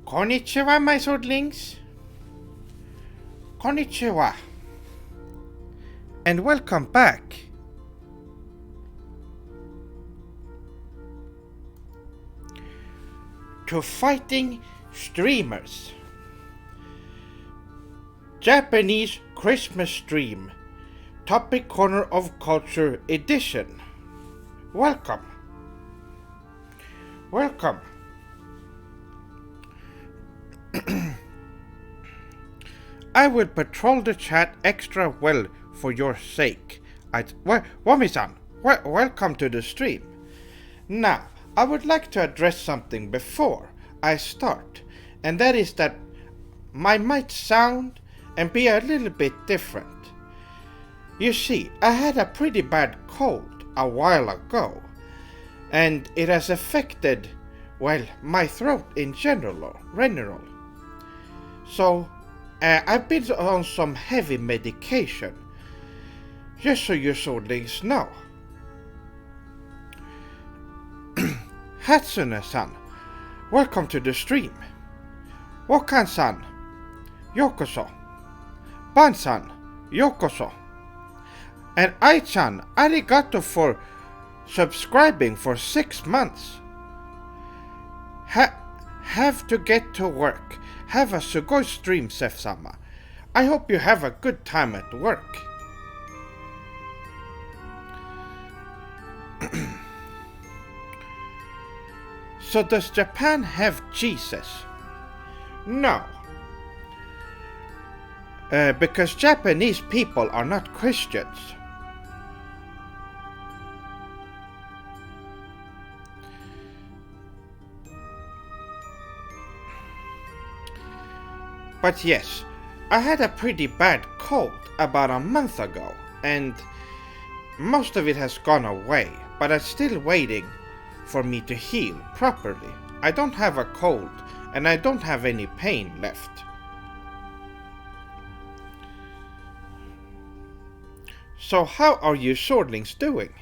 Konnichiwa, my swordlings. Konnichiwa. And welcome back. To Fighting Streamers. Japanese Christmas Stream. Topic Corner of Culture Edition. Welcome. Welcome. I will patrol the chat extra well for your sake. Wami-san, welcome to the stream. Now, I would like to address something before I start, and that is that I might sound and be a little bit different. You see, I had a pretty bad cold a while ago, and it has affected, well, my throat in general. So, I've been on some heavy medication, just so you swordlings know. Hatsune-san, welcome to the stream. Wakan-san, yokoso. Ban-san, yokoso. And Ai-chan, arigato for subscribing for 6 months. Have to get to work. Have a sugoi stream, Sef-sama. I hope you have a good time at work. So does Japan have Jesus? No. Because Japanese people are not Christians. But yes, I had a pretty bad cold about a month ago, and most of it has gone away, but I'm still waiting for me to heal properly. I don't have a cold, and I don't have any pain left. So how are you swordlings doing?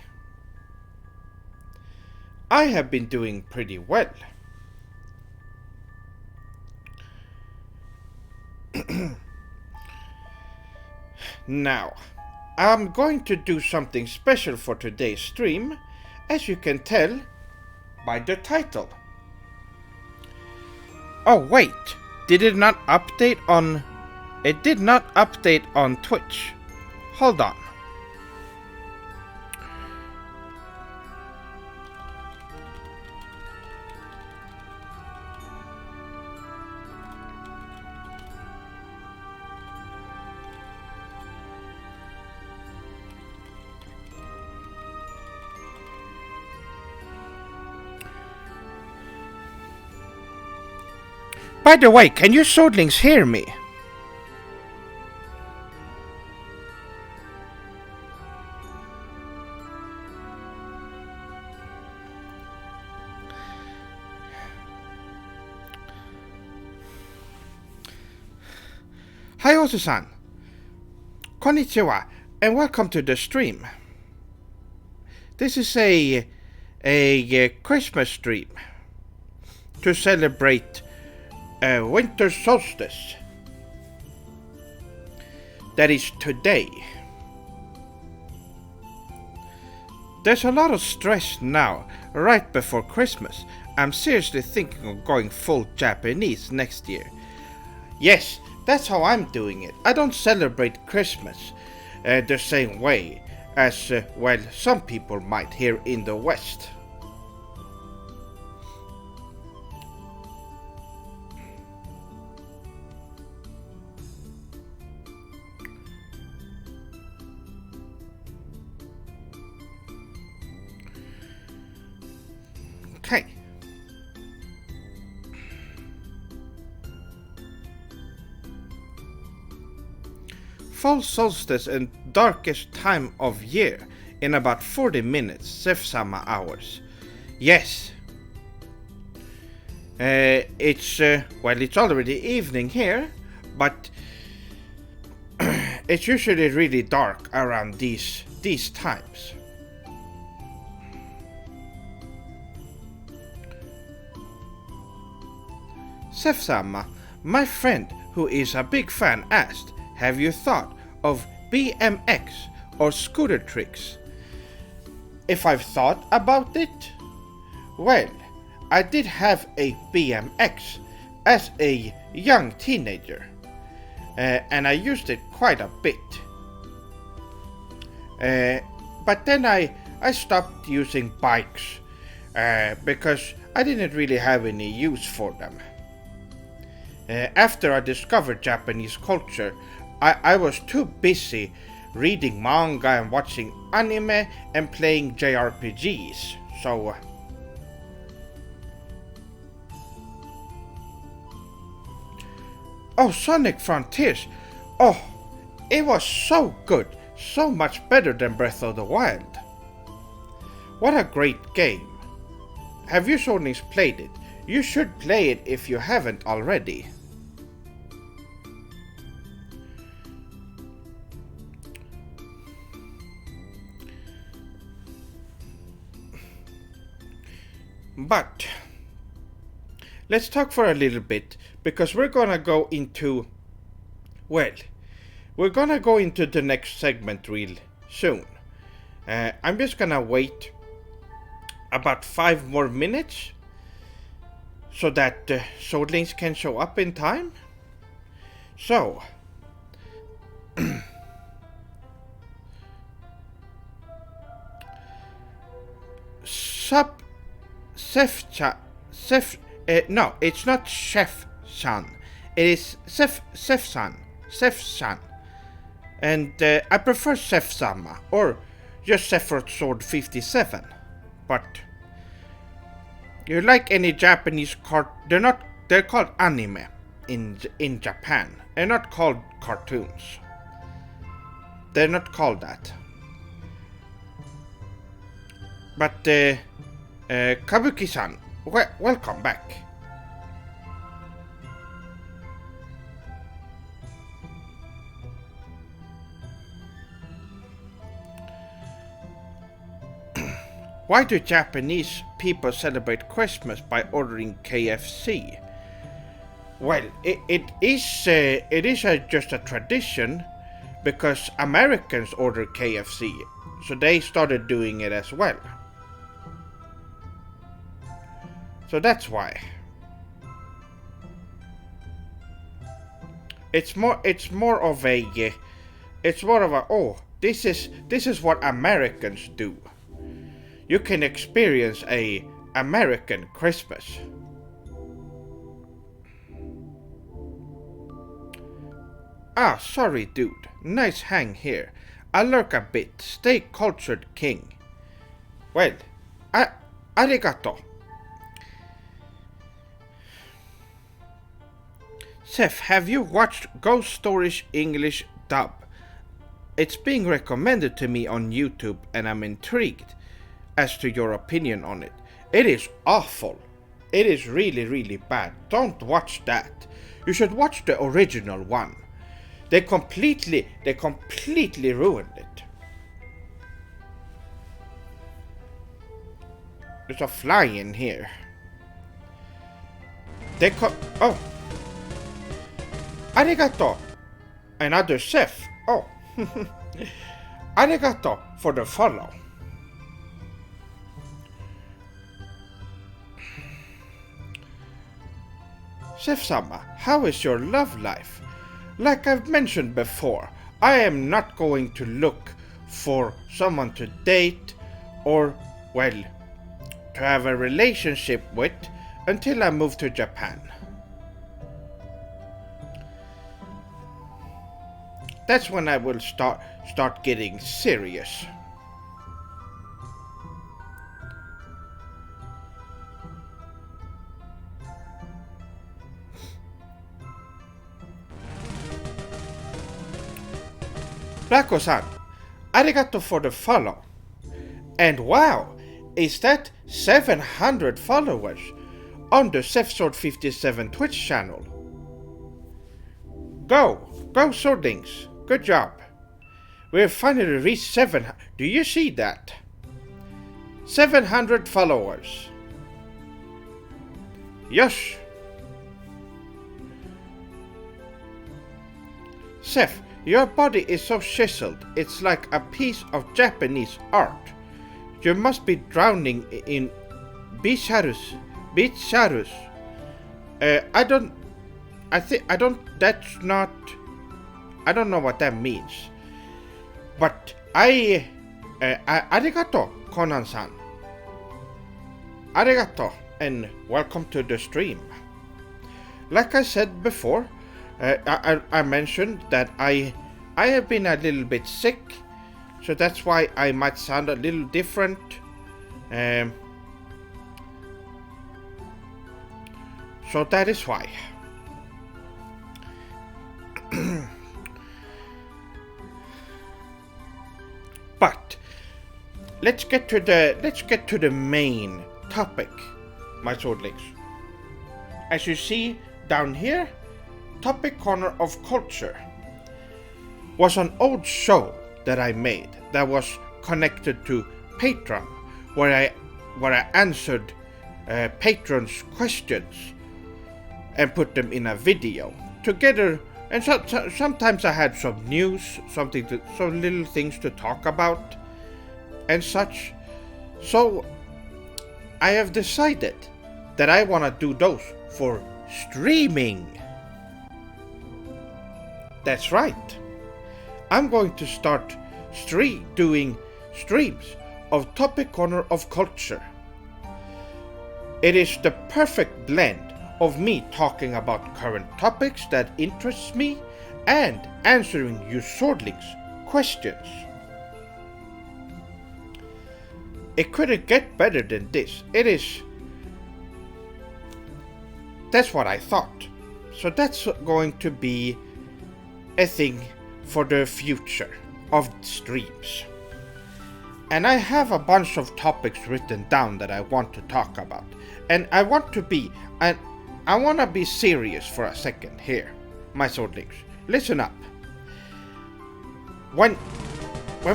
I have been doing pretty well. Now, I'm going to do something special for today's stream, as you can tell by the title. Oh wait, did it not update on... It did not update on Twitch. Hold on. By the way, can you swordlings hear me? Hi Osu-san. Konnichiwa, and welcome to the stream. This is a Christmas stream to celebrate winter solstice. That is today. There's a lot of stress now, right before Christmas. I'm seriously thinking of going full Japanese next year. Yes, that's how I'm doing it. I don't celebrate Christmas the same way as, well, some people might here in the West. Okay. Fall solstice and darkest time of year in about 40 minutes, Sef-sama hours. Yes. It's already evening here, but it's usually really dark around these times. Sefsama, my friend who is a big fan asked, have you thought of BMX or scooter tricks? If I've thought about it? Well, I did have a BMX as a young teenager, and I used it quite a bit. But then I stopped using bikes because I didn't really have any use for them. After I discovered Japanese culture, I was too busy reading manga and watching anime and playing JRPGs, so... Oh, Sonic Frontiers! Oh, it was so good, so much better than Breath of the Wild. What a great game. Have you Sonix played it? You should play it if you haven't already. But let's talk for a little bit, because we're gonna go into, well, we're gonna go into the next segment real soon. I'm just gonna wait about 5 more minutes so that Soulings can show up in time. So, no, it's not Chef-san. It is Sef-san. And I prefer Sef-sama, or just Sephiroth Sword 57. But you like any Japanese they're called anime in Japan. They're not called cartoons. They're not called that. But Kabuki-san, welcome back. Why do Japanese people celebrate Christmas by ordering KFC? Well, it is just a tradition because Americans order KFC, so they started doing it as well. So that's why. It's more of a oh, this is what Americans do. You can experience a American Christmas. Ah, sorry dude, nice hang here. I'll lurk a bit, stay cultured king. Well, arigato. Seth, have you watched Ghost Stories English dub? It's being recommended to me on YouTube and I'm intrigued as to your opinion on it. It is awful. It is really, really bad. Don't watch that. You should watch the original one. They completely ruined it. There's a fly in here. Oh. Arigato. Another chef. Oh. Arigato for the follow. Chef-sama, how is your love life? Like I've mentioned before, I am not going to look for someone to date or, well, to have a relationship with until I move to Japan. That's when I will start getting serious. Blacko-san, arigato for the follow. And wow, is that 700 followers on the SefSword57 Twitch channel? Go Swordlings, good job. We've finally reached 700, do you see that? 700 followers. Yes. Seth, your body is so chiseled, it's like a piece of Japanese art. You must be drowning in Bicharus. Bicharus. I don't. I think. I don't. That's not. I don't know what that means. But arigato, Conan-san. Arigato, and welcome to the stream. Like I said before, I mentioned that I have been a little bit sick, so that's why I might sound a little different. So that is why. But let's get to the main topic, my swordlings. As you see down here, Topic Corner of Culture was an old show that I made that was connected to Patreon, where I answered patrons' questions and put them in a video together. And sometimes I had some news, some little things to talk about and such. So I have decided that I want to do those for streaming. That's right. I'm going to start doing streams of Topic Corner of Culture. It is the perfect blend of me talking about current topics that interests me and answering you swordlings' questions. It couldn't get better than this. That's what I thought. So that's going to be a thing for the future of streams. And I have a bunch of topics written down that I want to talk about. And I want to be serious for a second here, my swordlings. Listen up. When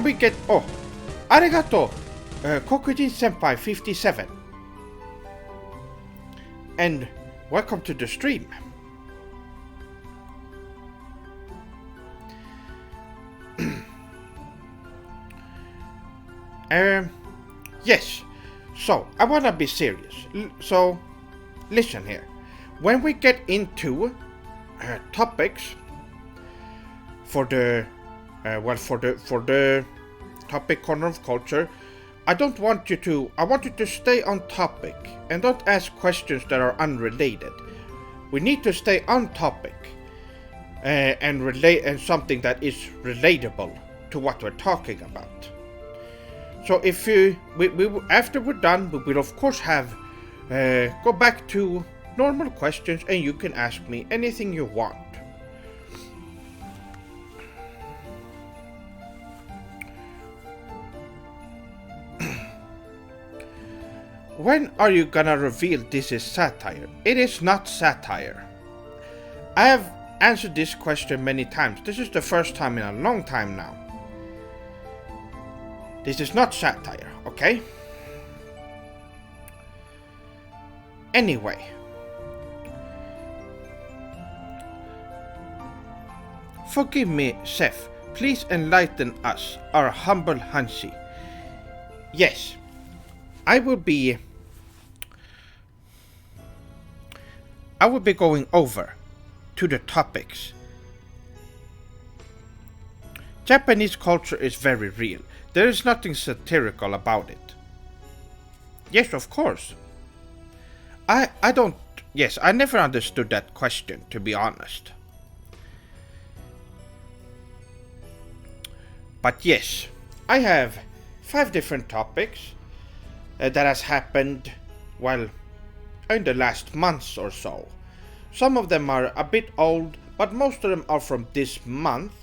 we get arigato, Kokujin Senpai 57, and welcome to the stream. Yes. So I wanna be serious. So listen here. When we get into topics for the Topic Corner of Culture, I want you to stay on topic and don't ask questions that are unrelated. We need to stay on topic and something that is relatable to what we're talking about. So if after we're done, we will of course have go back to normal questions, and you can ask me anything you want. When are you gonna reveal this is satire? It is not satire. I have answered this question many times. This is the first time in a long time now. This is not satire, okay? Anyway. Forgive me, Seth. Please enlighten us, our humble Hanshi. Yes, I will be going over to the topics. Japanese culture is very real. There is nothing satirical about it. Yes, of course. I never understood that question, to be honest. But yes, I have 5 different topics that has happened, well, in the last months or so. Some of them are a bit old, but most of them are from this month.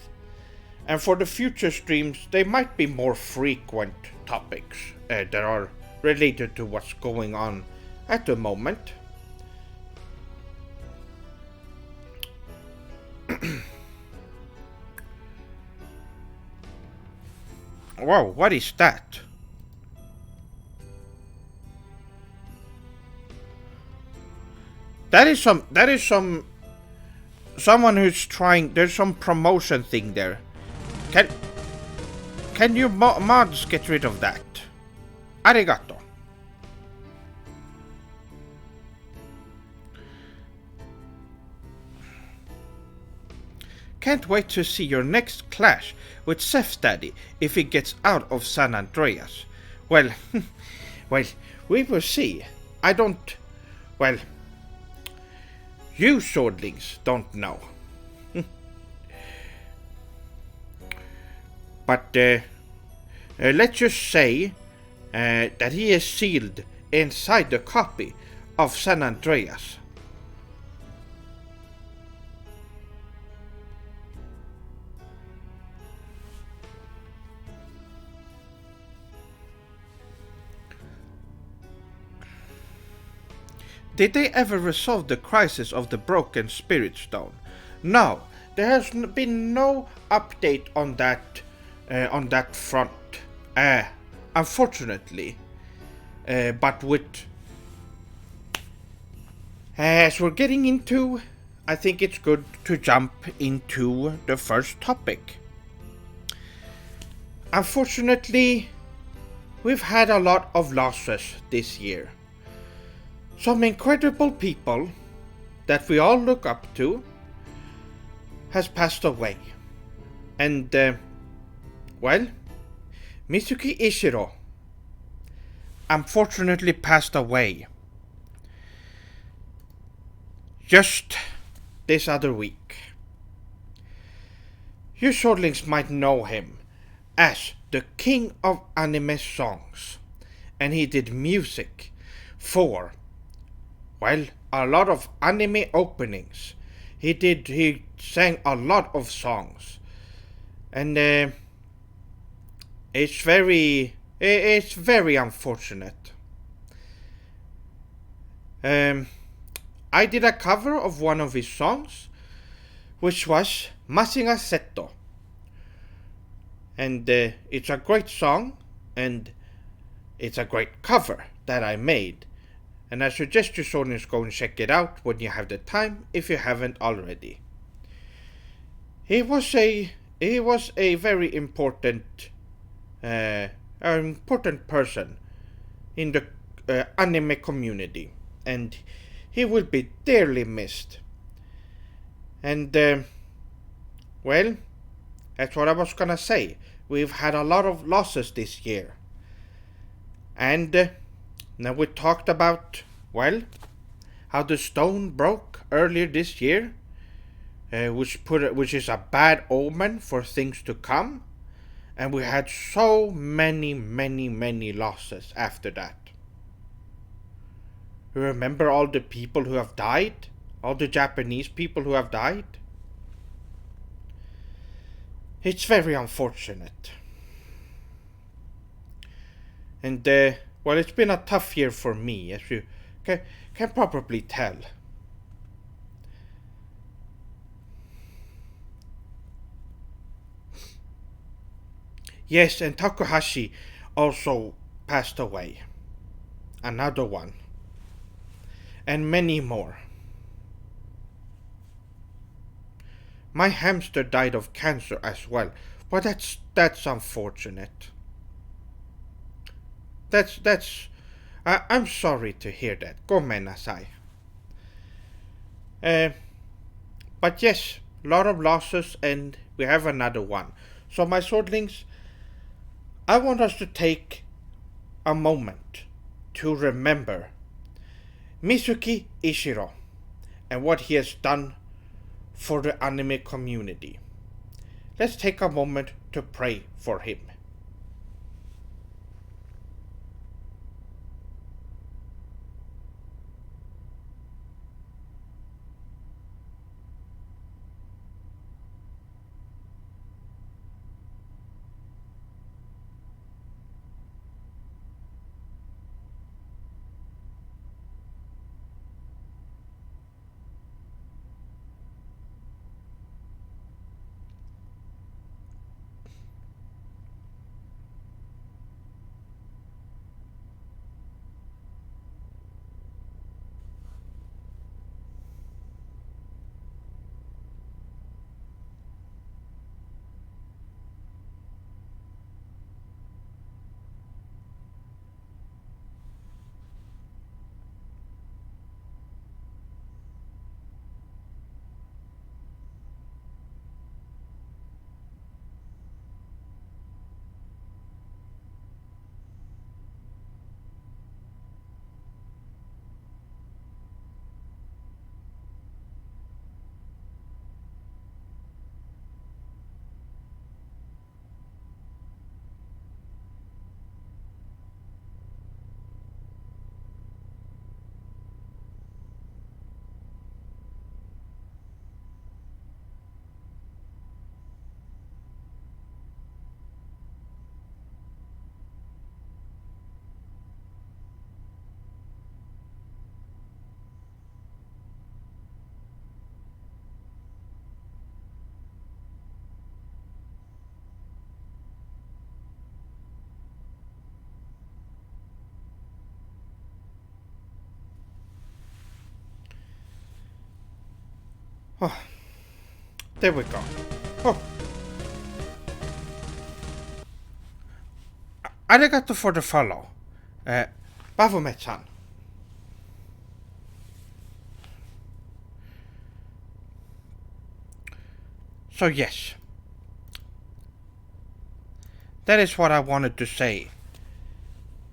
And for the future streams, they might be more frequent topics that are related to what's going on at the moment. Wow, what is that? That is some someone who's trying. There's some promotion thing there. Can can you mods get rid of that? Arigato. Can't wait to see your next clash with Seth Daddy if he gets out of San Andreas. Well, well, we will see. I don't. Well, you swordlings don't know. But let's just say that he is sealed inside the copy of San Andreas. Did they ever resolve the crisis of the broken spirit stone? No, there has been no update on that front. Unfortunately, but with as we're getting into, I think it's good to jump into the first topic. Unfortunately, we've had a lot of losses this year. Some incredible people that we all look up to has passed away. And, well, Mitsuki Ishiro unfortunately passed away just this other week. You swordlings might know him as the king of anime songs, and he did music for, well, a lot of anime openings. He sang a lot of songs. And it's very unfortunate. I did a cover of one of his songs, which was Masinga Seto. And it's a great song, and it's a great cover that I made. And I suggest you soldiers go and check it out when you have the time, if you haven't already. He was a very important person in the anime community, and he will be dearly missed. And well, that's what I was gonna say. We've had a lot of losses this year, and now we talked about, well, how the stone broke earlier this year, which is a bad omen for things to come, and we had so many losses after that. You remember all the people who have died? All the Japanese people who have died? It's very unfortunate. And well, it's been a tough year for me, as you can probably tell. Yes, and Takahashi also passed away. Another one. And many more. My hamster died of cancer as well, but that's unfortunate. I'm sorry to hear that. Gomenasai. But yes, a lot of losses, and we have another one. So my swordlings, I want us to take a moment to remember Mitsuki Ishiro and what he has done for the anime community. Let's take a moment to pray for him. Oh, there we go. Oh, arigato for the follow. Baphomet-san. So yes, that is what I wanted to say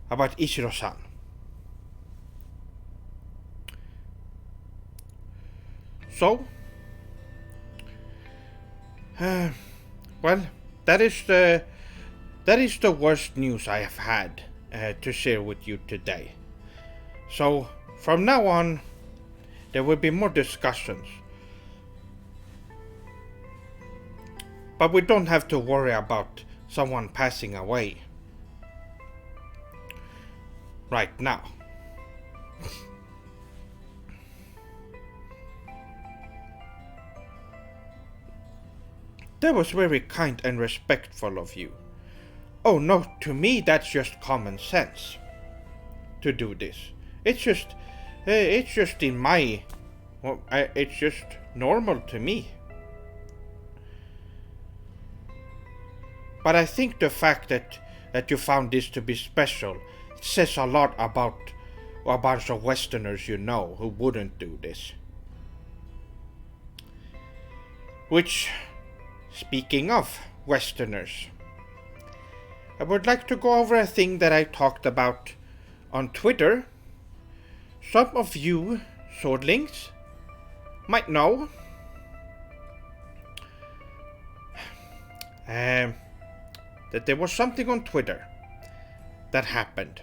about Ishiro-san. So, well, that is the worst news I have had to share with you today. So from now on, there will be more discussions, but we don't have to worry about someone passing away right now. That was very kind and respectful of you. Oh no, to me that's just common sense to do this. It's just in my, well, it's just normal to me. But I think the fact that you found this to be special says a lot about a bunch of Westerners you know who wouldn't do this. Which, speaking of Westerners, I would like to go over a thing that I talked about on Twitter. Some of you swordlings might know that there was something on Twitter that happened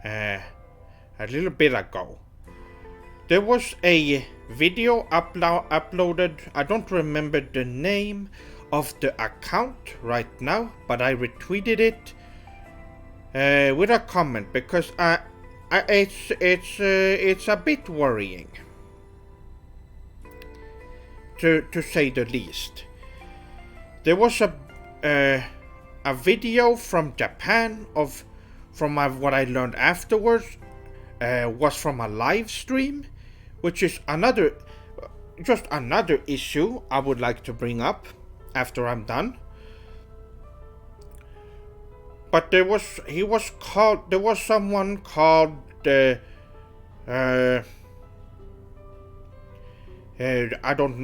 a little bit ago. There was a video uploaded. I don't remember the name of the account right now, but I retweeted it with a comment because it's a bit worrying, to say the least. There was a video from Japan from what I learned afterwards was from a live stream, which is another issue I would like to bring up after I'm done. But there was someone called I don't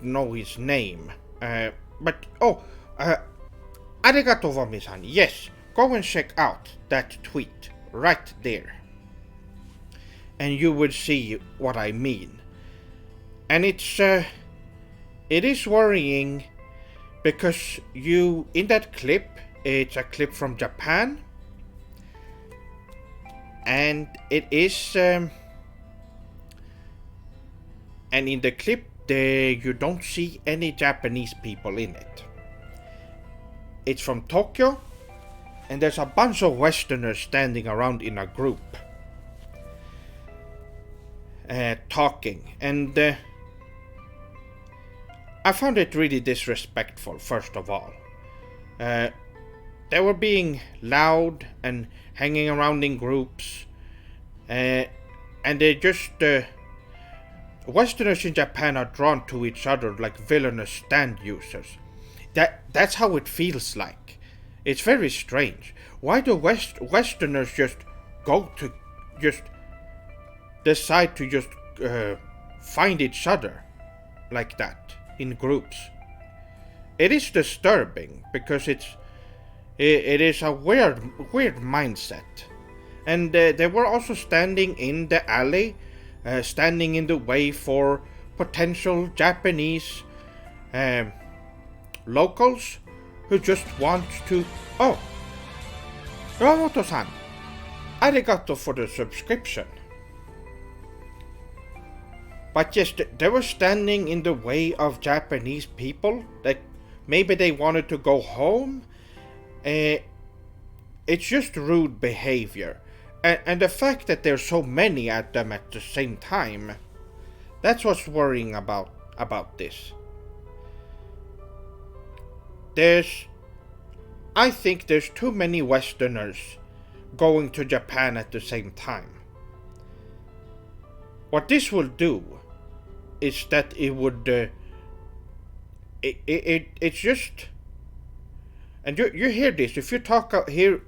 know his name. Arigato Vomi-san. Yes, go and check out that tweet right there, and you will see what I mean. And it is worrying because in that clip, it's a clip from Japan, and it is and in the clip you don't see any Japanese people in it. It's from Tokyo, and there's a bunch of Westerners standing around in a group talking, and I found it really disrespectful. First of all, they were being loud and hanging around in groups, and they just Westerners in Japan are drawn to each other like villainous stand users. That's how it feels like. It's very strange. Why do Westerners just decide to just find each other like that in groups? It is disturbing because it is a weird mindset. And they were also standing in the alley, standing in the way for potential Japanese locals who just want to... Oh, Ramoto-san, arigato for the subscription. But yes, they were standing in the way of Japanese people. Like, maybe they wanted to go home. It's just rude behavior. And the fact that there's so many at them at the same time, that's what's worrying about this. I think there's too many Westerners going to Japan at the same time. What this will do is that it would it's just, and you hear this if you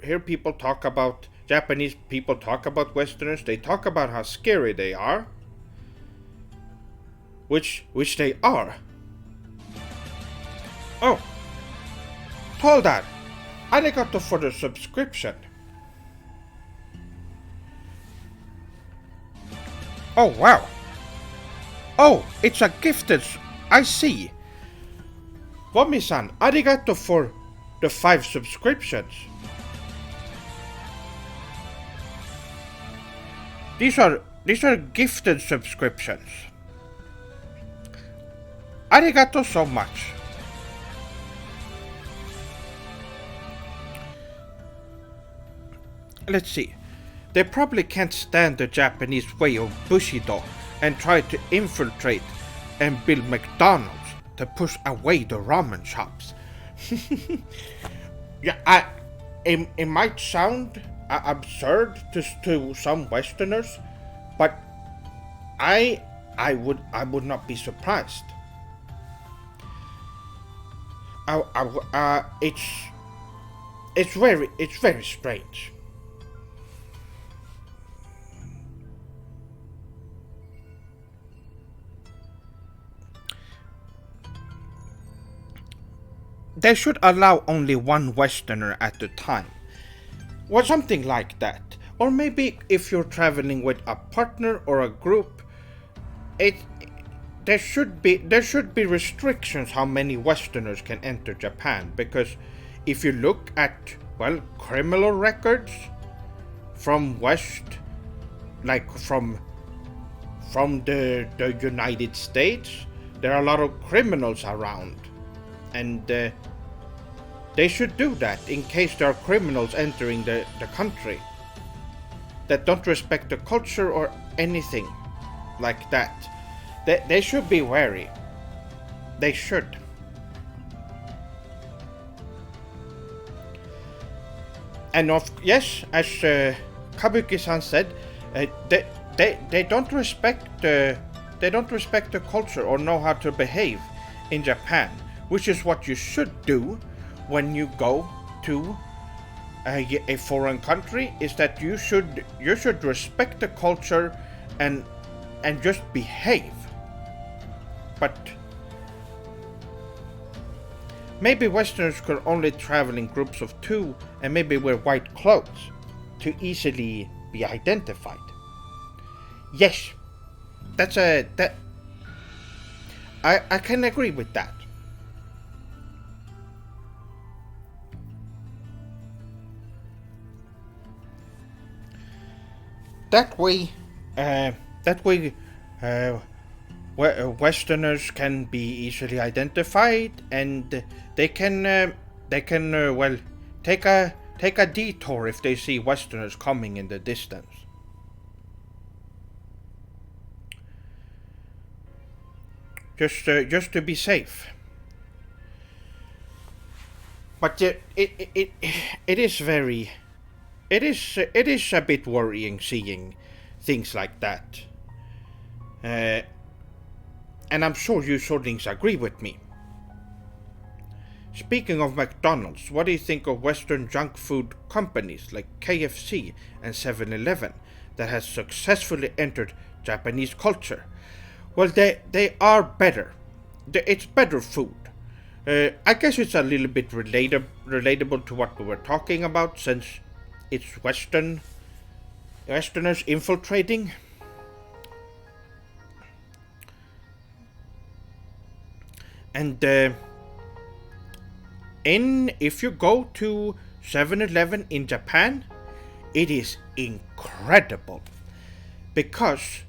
hear people talk about Japanese people talk about Westerners, they talk about how scary they are, which they are. Oh, told that. Arigato for the subscription. Oh wow. Oh, it's a gifted. I see. Wami-san, arigato for the 5 subscriptions. These are gifted subscriptions. Arigato so much. Let's see. They probably can't stand the Japanese way of Bushido and try to infiltrate and build McDonald's to push away the ramen shops. Yeah, it might sound absurd to some Westerners, but I would not be surprised. It's very strange. They should allow only one Westerner at a time, or something like that. Or maybe if you're traveling with a partner or a group, there should be restrictions how many Westerners can enter Japan, because if you look at, well, criminal records from West, like from the United States, there are a lot of criminals around, and they should do that in case there are criminals entering the country that don't respect the culture or anything like that. They should be wary. They should. And yes, as Kabuki-san said, they don't respect the culture or know how to behave in Japan, which is what you should do when you go to a foreign country. Is that you should respect the culture and just behave. But maybe Westerners could only travel in groups of 2 and maybe wear white clothes to easily be identified. Yes, I can agree with that. That way, Westerners can be easily identified, and they can well take a detour if they see Westerners coming in the distance. Just to be safe. But it is very. It is a bit worrying seeing things like that. And I'm sure you Shordings agree with me. Speaking of McDonald's, what do you think of Western junk food companies like KFC and 7-Eleven that has successfully entered Japanese culture? Well, they are better. It's better food. I guess it's a little bit relatable to what we were talking about, since it's Westerners infiltrating. And if you go to 7-Eleven in Japan, it is incredible, because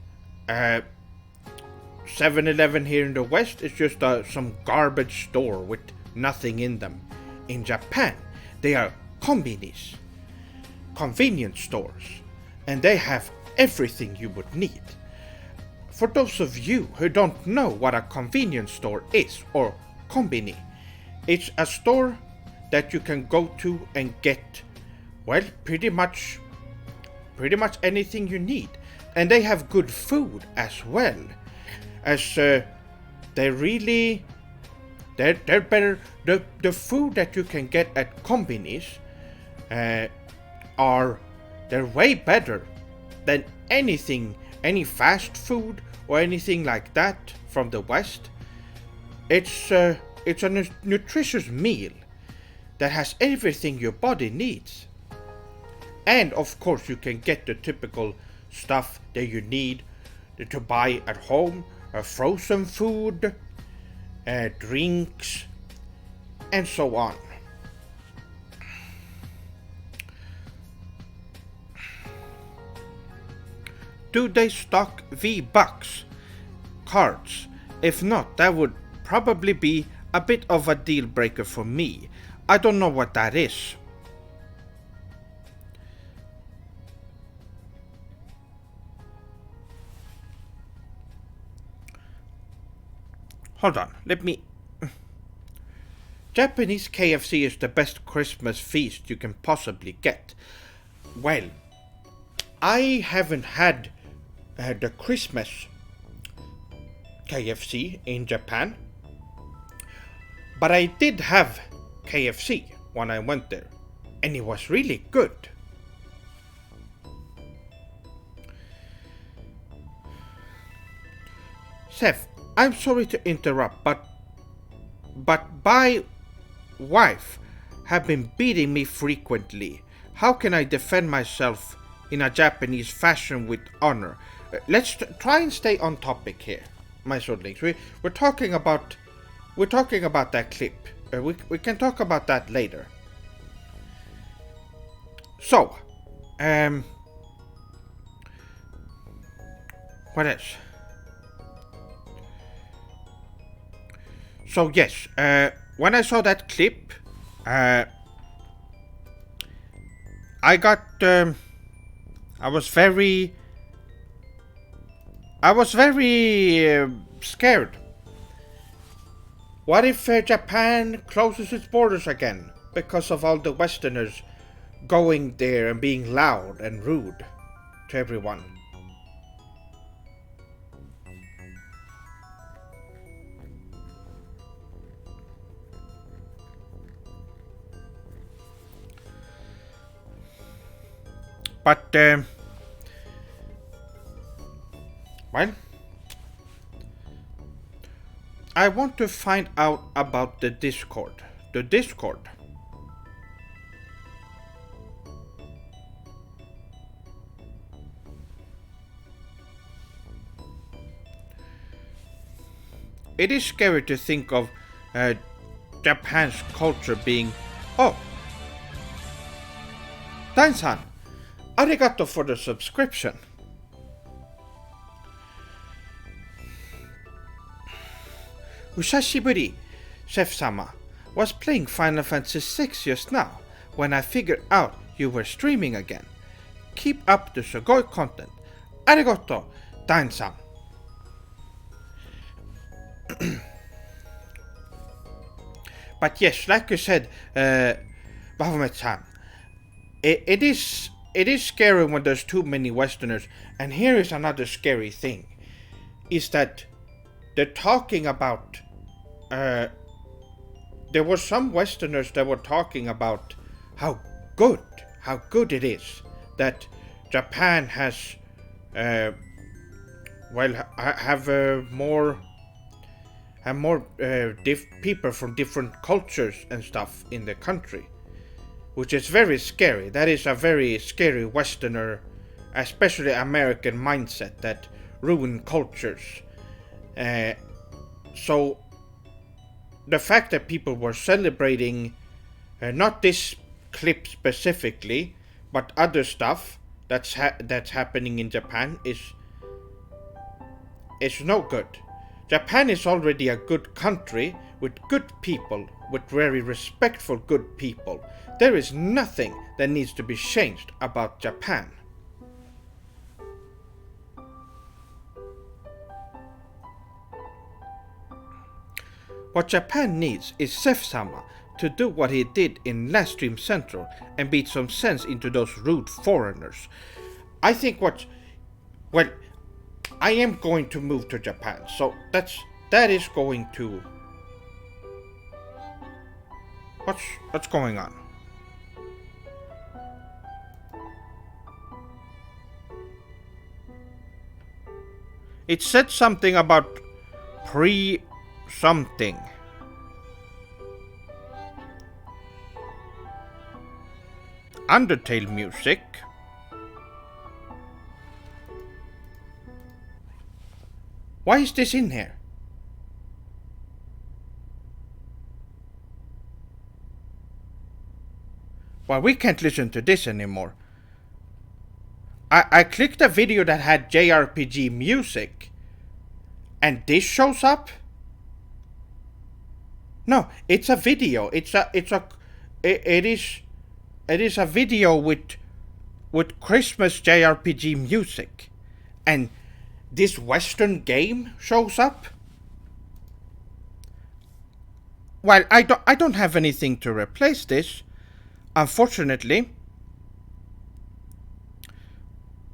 7-Eleven here in the West is just some garbage store with nothing in them. In Japan, they are konbinis, convenience stores, and they have everything you would need. For those of you who don't know what a convenience store is, or konbini, it's a store that you can go to and get, well, pretty much anything you need. And they have good food as well. as they really they're better. The food that you can get at companies uh, are they're way better than any fast food or anything like that from the West. It's a nutritious meal that has everything your body needs. And of course, you can get the typical stuff that you need to buy at home, frozen food, drinks, and so on. Do they stock V-Bucks cards? If not, that would probably be a bit of a deal breaker for me. I don't know what that is. Hold on, let me. Japanese KFC is the best Christmas feast you can possibly get. Well, I haven't had the Christmas KFC in Japan, but I did have KFC when I went there, and it was really good. Seth, I'm sorry to interrupt, but my wife have been beating me frequently. How can I defend myself in a Japanese fashion with honor? Let's try and stay on topic here, my swordlings. We're talking about that clip. We can talk about that later. So, what else? So yes, when I saw that clip, I got, I was very scared. What if Japan closes its borders again because of all the Westerners going there and being loud and rude to everyone? But, well, I want to find out about the Discord. The Discord. It is scary to think of Japan's culture being... Oh! Dan-san! Arigato for the subscription. Usashiburi, Chef-sama, was playing Final Fantasy VI just now when I figured out you were streaming again. Keep up the Sugoi content. Arigato, Dan-san. But yes, like you said, Baphomet-san, it is scary when there's too many Westerners. And here is another scary thing, is that they're talking about, there were some Westerners that were talking about how good it is that Japan has, have more people from different cultures and stuff in the country, which is very scary. That is a very scary Westerner, especially American mindset that ruin cultures. So the fact that people were celebrating, not this clip specifically, but other stuff that's happening in Japan is no good. Japan is already a good country with good people, with very respectful good people. There is nothing that needs to be changed about Japan. What Japan needs is Chef-sama to do what he did in Last Stream Central and beat some sense into those rude foreigners. I think I am going to move to Japan, so that is going to. What's going on? It said something about something. Undertale music. Why is this in here? Well, we can't listen to this anymore. I clicked a video that had JRPG music, and this shows up? No, it's a video. It is a video with Christmas JRPG music, and this Western game shows up. Well, I don't have anything to replace this, unfortunately.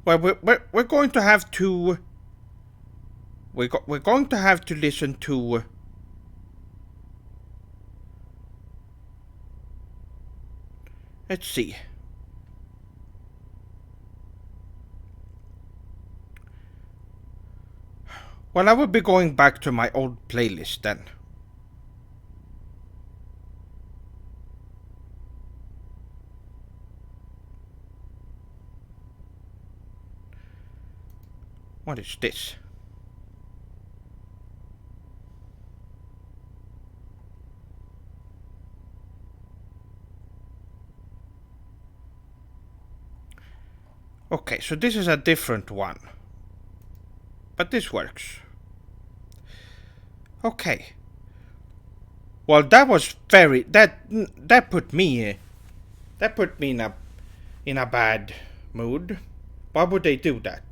Well, we're going to have to. We're going to have to listen to. Let's see. Well, I will be going back to my old playlist then. What is this? Okay, so this is a different one. But this works. Okay. Well, that was very that put me in a bad mood. Why would they do that?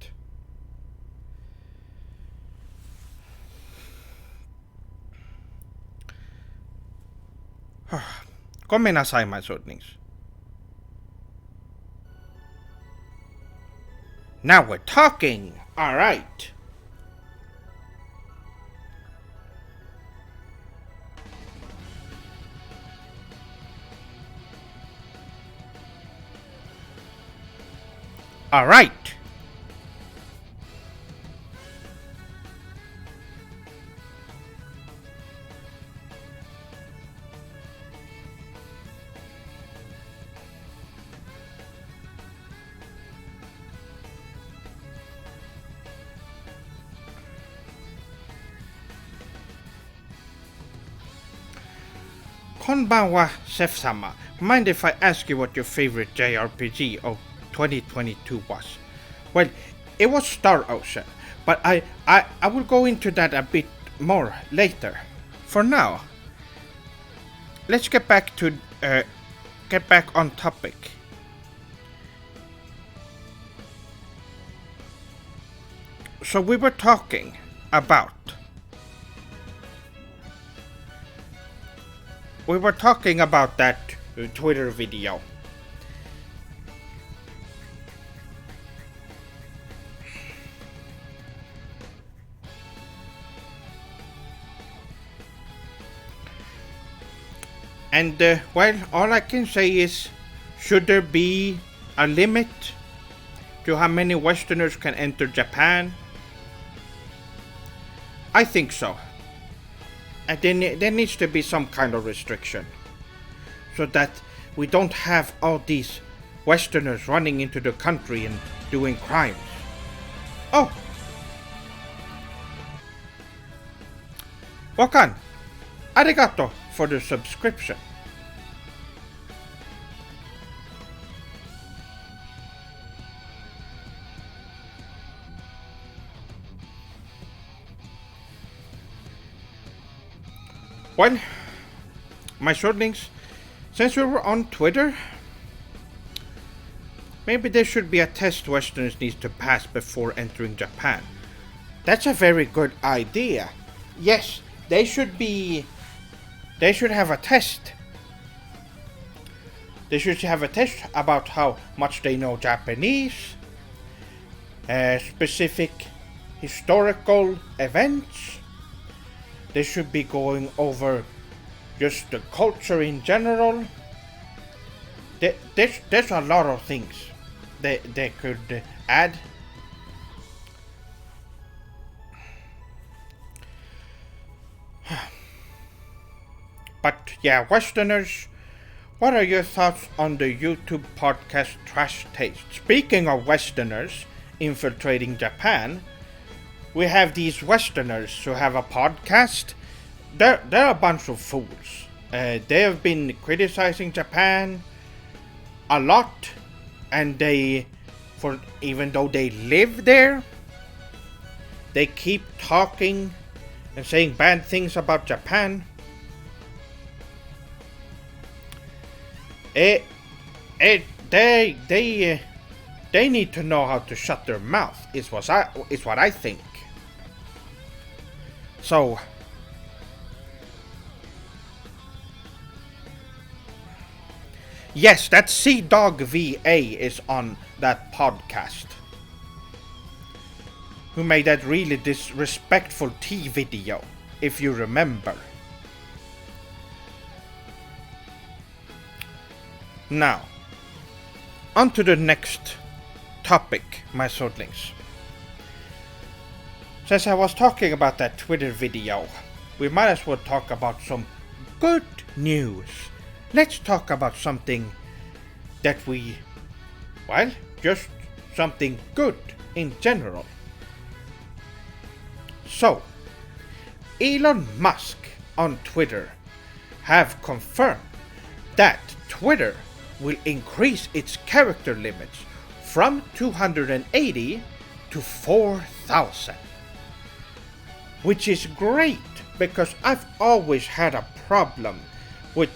Komenasai, my Sodnings. Now we're talking! Alright. Alright. Konbanwa, Chef-sama. Mind if I ask you what your favorite JRPG of 2022 was? Well, it was Star Ocean, but I will go into that a bit more later. For now, let's get back on topic. So we were talking about that Twitter video. And well, all I can say is, should there be a limit to how many Westerners can enter Japan? I think so. And then there needs to be some kind of restriction, so that we don't have all these Westerners running into the country and doing crimes. Oh! Wakan! Arigato for the subscription. Well, my shortlings, since we were on Twitter, maybe there should be a test Westerners need to pass before entering Japan. That's a very good idea. Yes, they should have a test. They should have a test about how much they know Japanese, specific historical events. They should be going over just the culture in general. There's a lot of things they could add. But yeah, Westerners, what are your thoughts on the YouTube podcast Trash Taste? Speaking of Westerners infiltrating Japan, we have these Westerners who have a podcast. They're a bunch of fools. They have been criticizing Japan a lot, and even though they live there, they keep talking and saying bad things about Japan. They need to know how to shut their mouth. Is what I think. So, yes, that Sea Dog VA is on that podcast. Who made that really disrespectful tea video, if you remember. Now, on to the next topic, my swordlings. Since I was talking about that Twitter video, we might as well talk about some good news. Let's talk about something that just something good in general. So, Elon Musk on Twitter have confirmed that Twitter will increase its character limits from 280 to 4,000. Which is great, because I've always had a problem with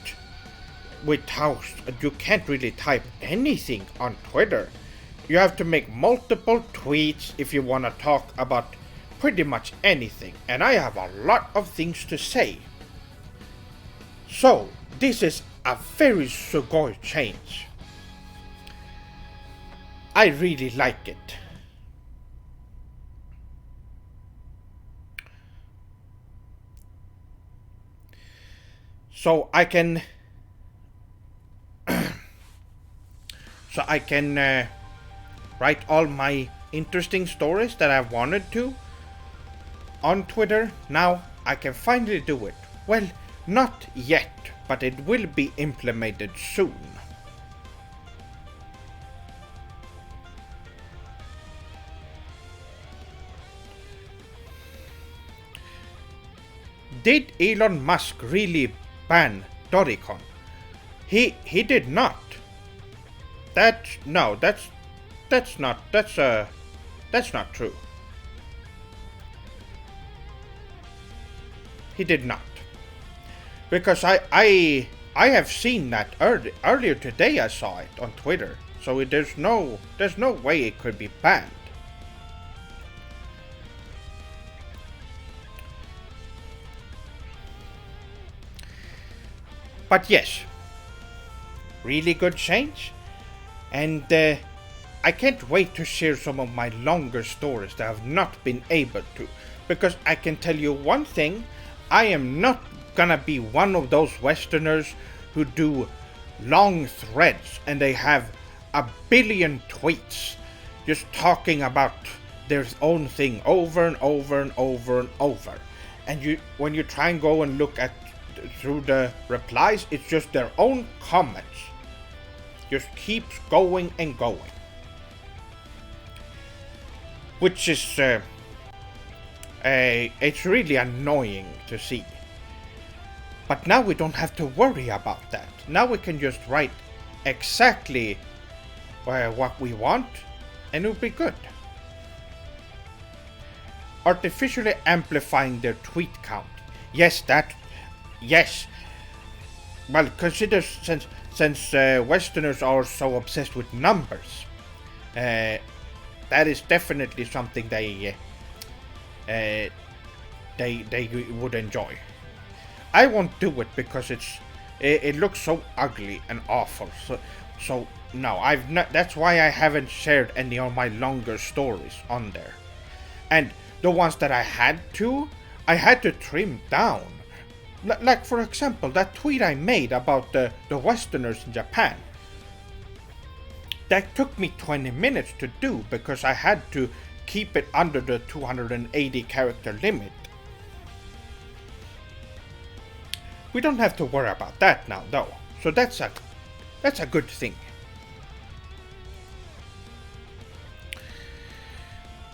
how you can't really type anything on Twitter. You have to make multiple tweets if you want to talk about pretty much anything, and I have a lot of things to say. So, this is a very sugoi change. I really like it. So I can write all my interesting stories that I wanted to on Twitter. Now I can finally do it. Well, not yet, but it will be implemented soon. Did Elon Musk really ban Doricon? He did not. That's not true. He did not. Because I have seen that earlier today. I saw it on Twitter. So there's no way it could be banned. But yes, really good change, and I can't wait to share some of my longer stories that I've not been able to, because I can tell you one thing, I am not gonna be one of those Westerners who do long threads and they have a billion tweets just talking about their own thing over and over and over and over, and when you try and go and look at through the replies, it's just their own comments. Just keeps going and going. Which is it's really annoying to see. But now we don't have to worry about that. Now we can just write exactly what we want, and it'll be good. Artificially amplifying their tweet count. Yes. Well, consider since Westerners are so obsessed with numbers, that is definitely something they would enjoy. I won't do it because it looks so ugly and awful. So no, I've not. That's why I haven't shared any of my longer stories on there. And the ones that I had to trim down. Like, for example, that tweet I made about the Westerners in Japan. That took me 20 minutes to do because I had to keep it under the 280 character limit. We don't have to worry about that now, though, so that's a good thing.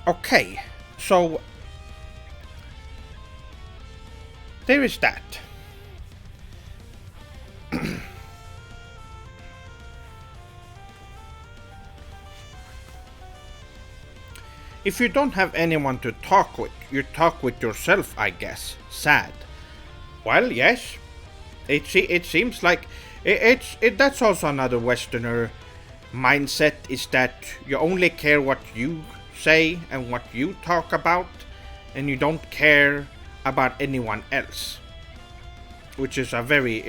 Okay, so there is that. If you don't have anyone to talk with, you talk with yourself, I guess. Sad. Well, yes. It seems like that's also another Westerner mindset, is that you only care what you say and what you talk about, and you don't care about anyone else. Which is a very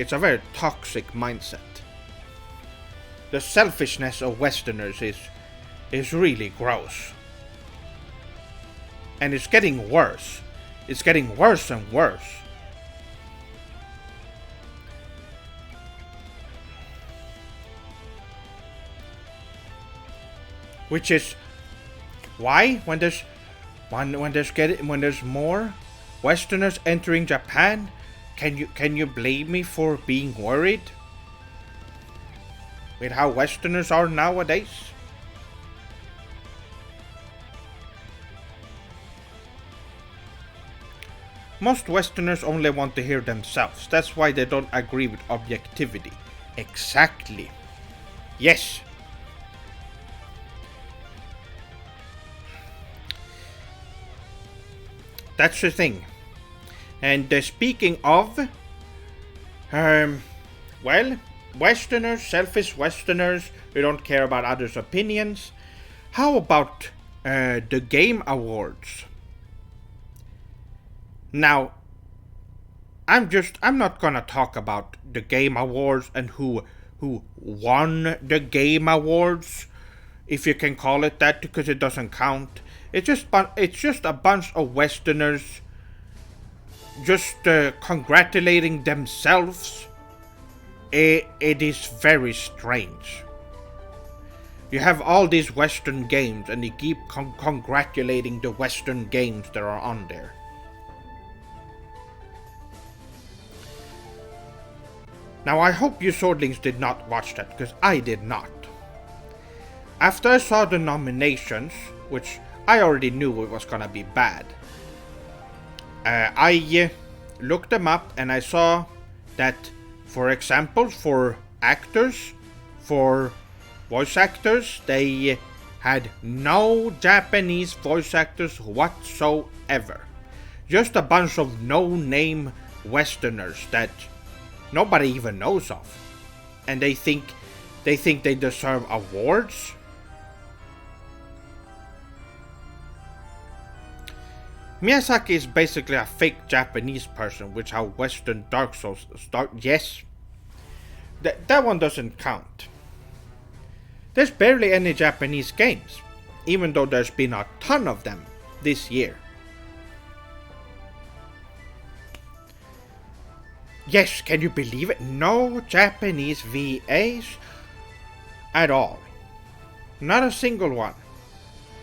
toxic mindset. The selfishness of Westerners is really gross. And it's getting worse. It's getting worse and worse. Which is why when there's more Westerners entering Japan, can you blame me for being worried with how Westerners are nowadays? Most Westerners only want to hear themselves. That's why they don't agree with objectivity. Exactly. Yes. That's the thing. And speaking of, well, Westerners, selfish Westerners, who don't care about others' opinions. How about the Game Awards? Now, I'm not gonna talk about the Game Awards and who won the Game Awards, if you can call it that, because it doesn't count. It's just a bunch of Westerners just congratulating themselves. It is very strange. You have all these Western games, and you keep congratulating the Western games that are on there. Now, I hope you Swordlings did not watch that, because I did not. After I saw the nominations, which I already knew it was gonna be bad, I looked them up and I saw that, for example, for actors, for voice actors, they had no Japanese voice actors whatsoever. Just a bunch of no-name Westerners that nobody even knows of, and they think they deserve awards. Miyazaki is basically a fake Japanese person, which how Western Dark Souls start. Yes, that one doesn't count. There's barely any Japanese games, even though there's been a ton of them this year. Yes, can you believe it? No Japanese VAs at all. Not a single one.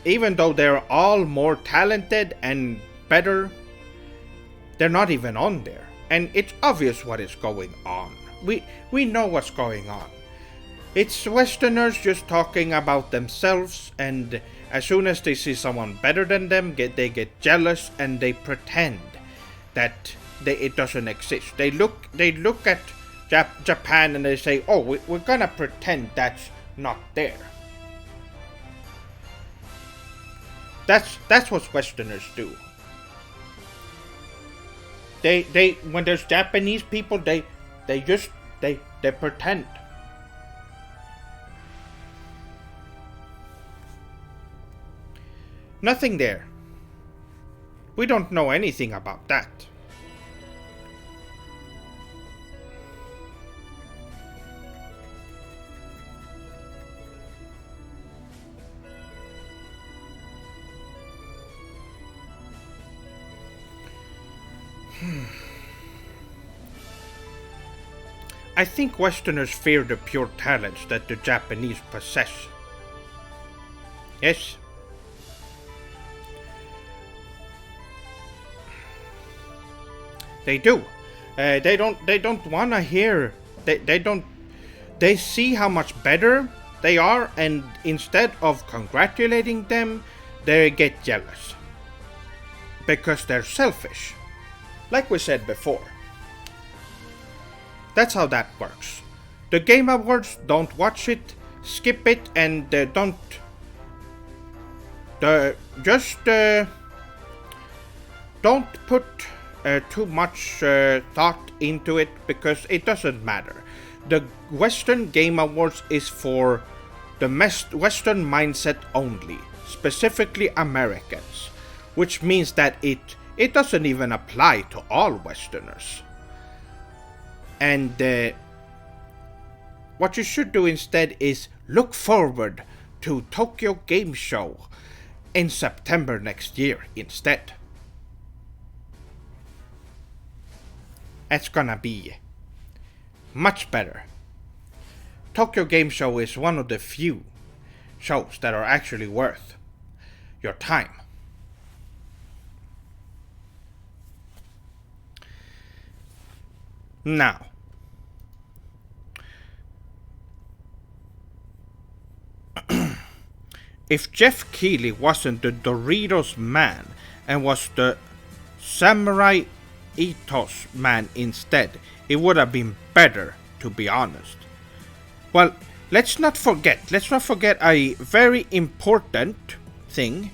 Even though they're all more talented and better, they're not even on there. And it's obvious what is going on. We know what's going on. It's Westerners just talking about themselves, and as soon as they see someone better than them, they get jealous and they pretend that it doesn't exist. They look at Japan and they say, "Oh, we're gonna pretend that's not there." That's what Westerners do. They when there's Japanese people, they pretend. Nothing there. We don't know anything about that. I think Westerners fear the pure talents that the Japanese possess. Yes. They do. They don't. They don't wanna hear. They don't. They see how much better they are, and instead of congratulating them, they get jealous because they're selfish. Like we said before. That's how that works. The Game Awards, don't watch it, skip it, and don't. Just don't put too much thought into it because it doesn't matter. The Western Game Awards is for the Western mindset only, specifically Americans, which means that it doesn't even apply to all Westerners. And what you should do instead is look forward to Tokyo Game Show in September next year instead. It's gonna be much better. Tokyo Game Show is one of the few shows that are actually worth your time. Now, if Jeff Keighley wasn't the Doritos man and was the Samurai Ethos man instead, it would have been better, to be honest. Well, let's not forget a very important thing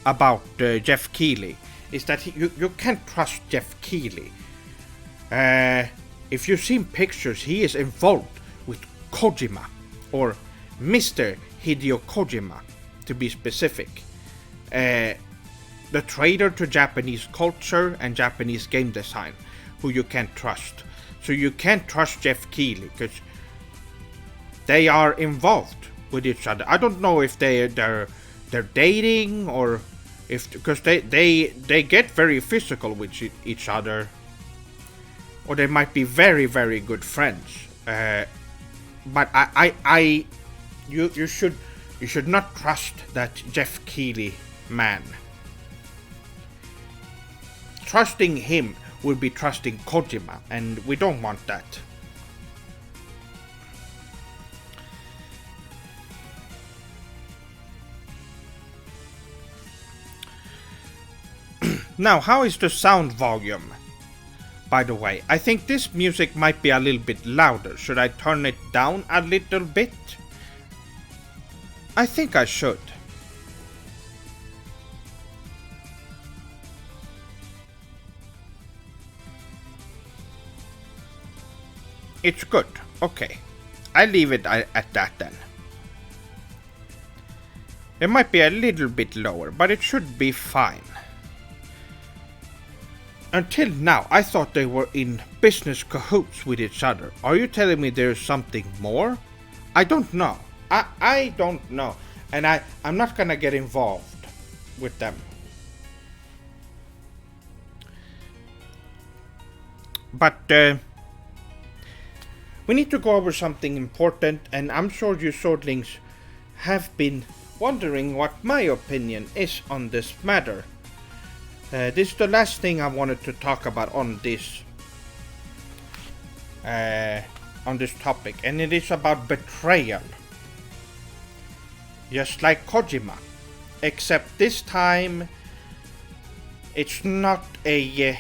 about Jeff Keighley is that you can't trust Jeff Keighley. If you've seen pictures, he is involved with Kojima, or Mr. Hideo Kojima, to be specific. The traitor to Japanese culture and Japanese game design, who you can't trust. So you can't trust Jeff Keighley, because they are involved with each other. I don't know if they're dating, or if, because they get very physical with each other, or they might be very, very good friends. But you should not trust that Jeff Keighley man. Trusting him would be trusting Kojima, and we don't want that. Now, how is the sound volume? By the way, I think this music might be a little bit louder. Should I turn it down a little bit? I think I should. It's good. Okay. I leave it at that then. It might be a little bit lower, but it should be fine. Until now, I thought they were in business cahoots with each other. Are you telling me there's something more? I don't know. I don't know. And I'm not gonna get involved with them. But we need to go over something important, and I'm sure you swordlings have been wondering what my opinion is on this matter. This is the last thing I wanted to talk about on this topic, and it is about betrayal. Just like Kojima, except this time it's not a.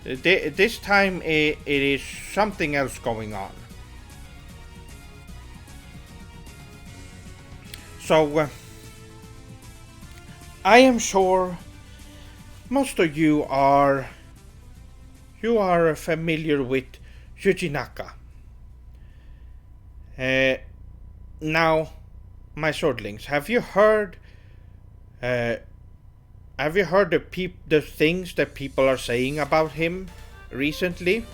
This time it is something else going on. So I am sure most of you are familiar with Yuji Naka. Now, my swordlings, have you heard the things that people are saying about him recently?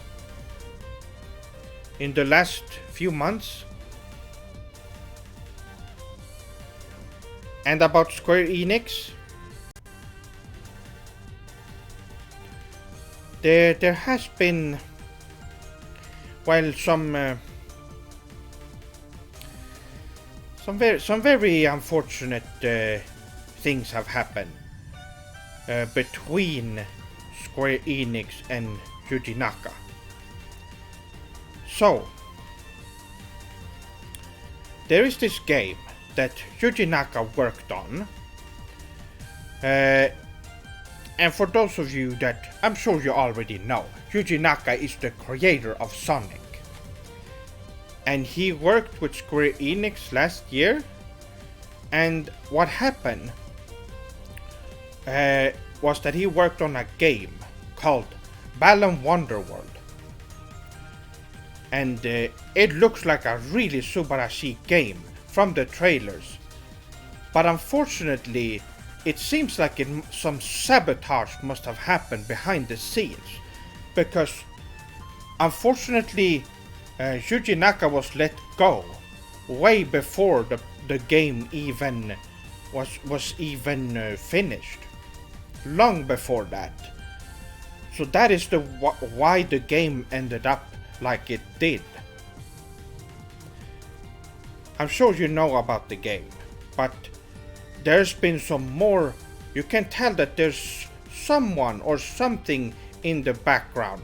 In the last few months? And about Square Enix? there has been, well, some very unfortunate things have happened between Square Enix and Yuji Naka. So, there is this game that Yuji Naka worked on, and for those of you that I'm sure you already know, Yuji Naka is the creator of Sonic. And he worked with Square Enix last year, and what happened was that he worked on a game called Balan Wonderworld. And it looks like a really Subarashi game from the trailers. But unfortunately, it seems like some sabotage must have happened behind the scenes. Because unfortunately, Yuji Naka was let go way before the game even was even finished. Long before that. So that is why the game ended up like it did. I'm sure you know about the game, but there's been some more. You can tell that there's someone or something in the background,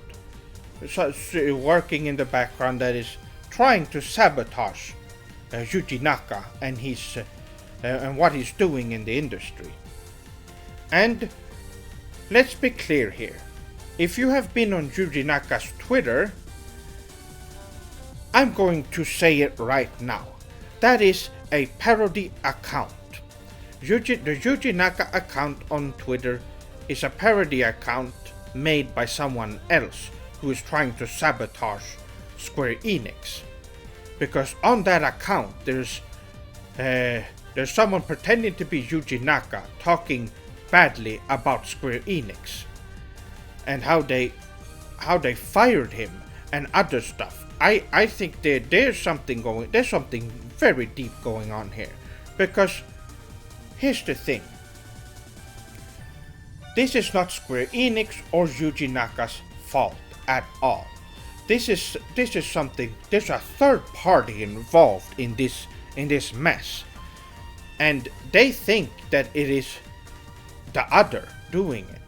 working in the background, that is trying to sabotage Yuji Naka and his and what he's doing in the industry. And let's be clear here. If you have been on Yuji Naka's Twitter, I'm going to say it right now. That is a parody account. The Yuji Naka account on Twitter is a parody account made by someone else who is trying to sabotage Square Enix. Because on that account there's someone pretending to be Yuji Naka talking badly about Square Enix and how they fired him and other stuff. I think there's something very deep going on here. Because here's the thing. This is not Square Enix or Yuji Naka's fault at all. This is something. There's a third party involved in this mess, and they think that it is the other doing it.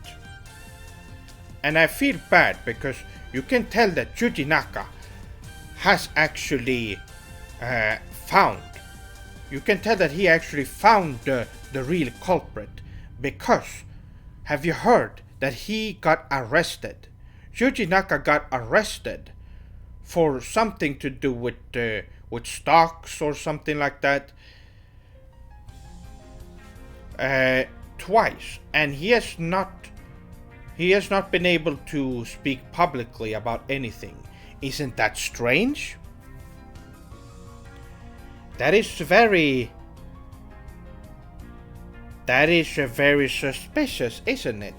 And I feel bad because you can tell that Yuji Naka has actually found. You can tell that he actually found the real culprit, because have you heard that he got arrested? Yuji Naka got arrested for something to do with stocks or something like that. Twice, and he has not been able to speak publicly about anything. Isn't that strange? That is very suspicious, isn't it?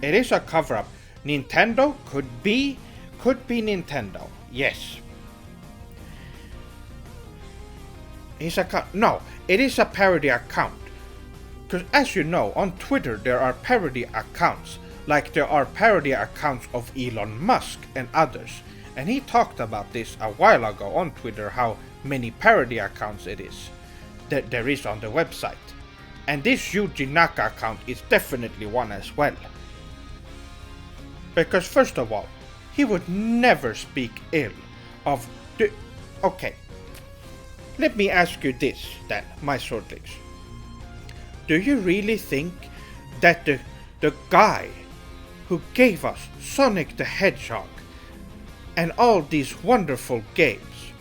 It is a cover-up. Nintendo could be Nintendo. Yes. No, it is a parody account. Because as you know, on Twitter there are parody accounts. Like there are parody accounts of Elon Musk and others. And he talked about this a while ago on Twitter, how many parody accounts it is that there is on the website. And this Yuji Naka account is definitely one as well. Because first of all, he would never speak ill of the... Okay, let me ask you this then, my swordlings. Do you really think that the guy who gave us Sonic the Hedgehog and all these wonderful games,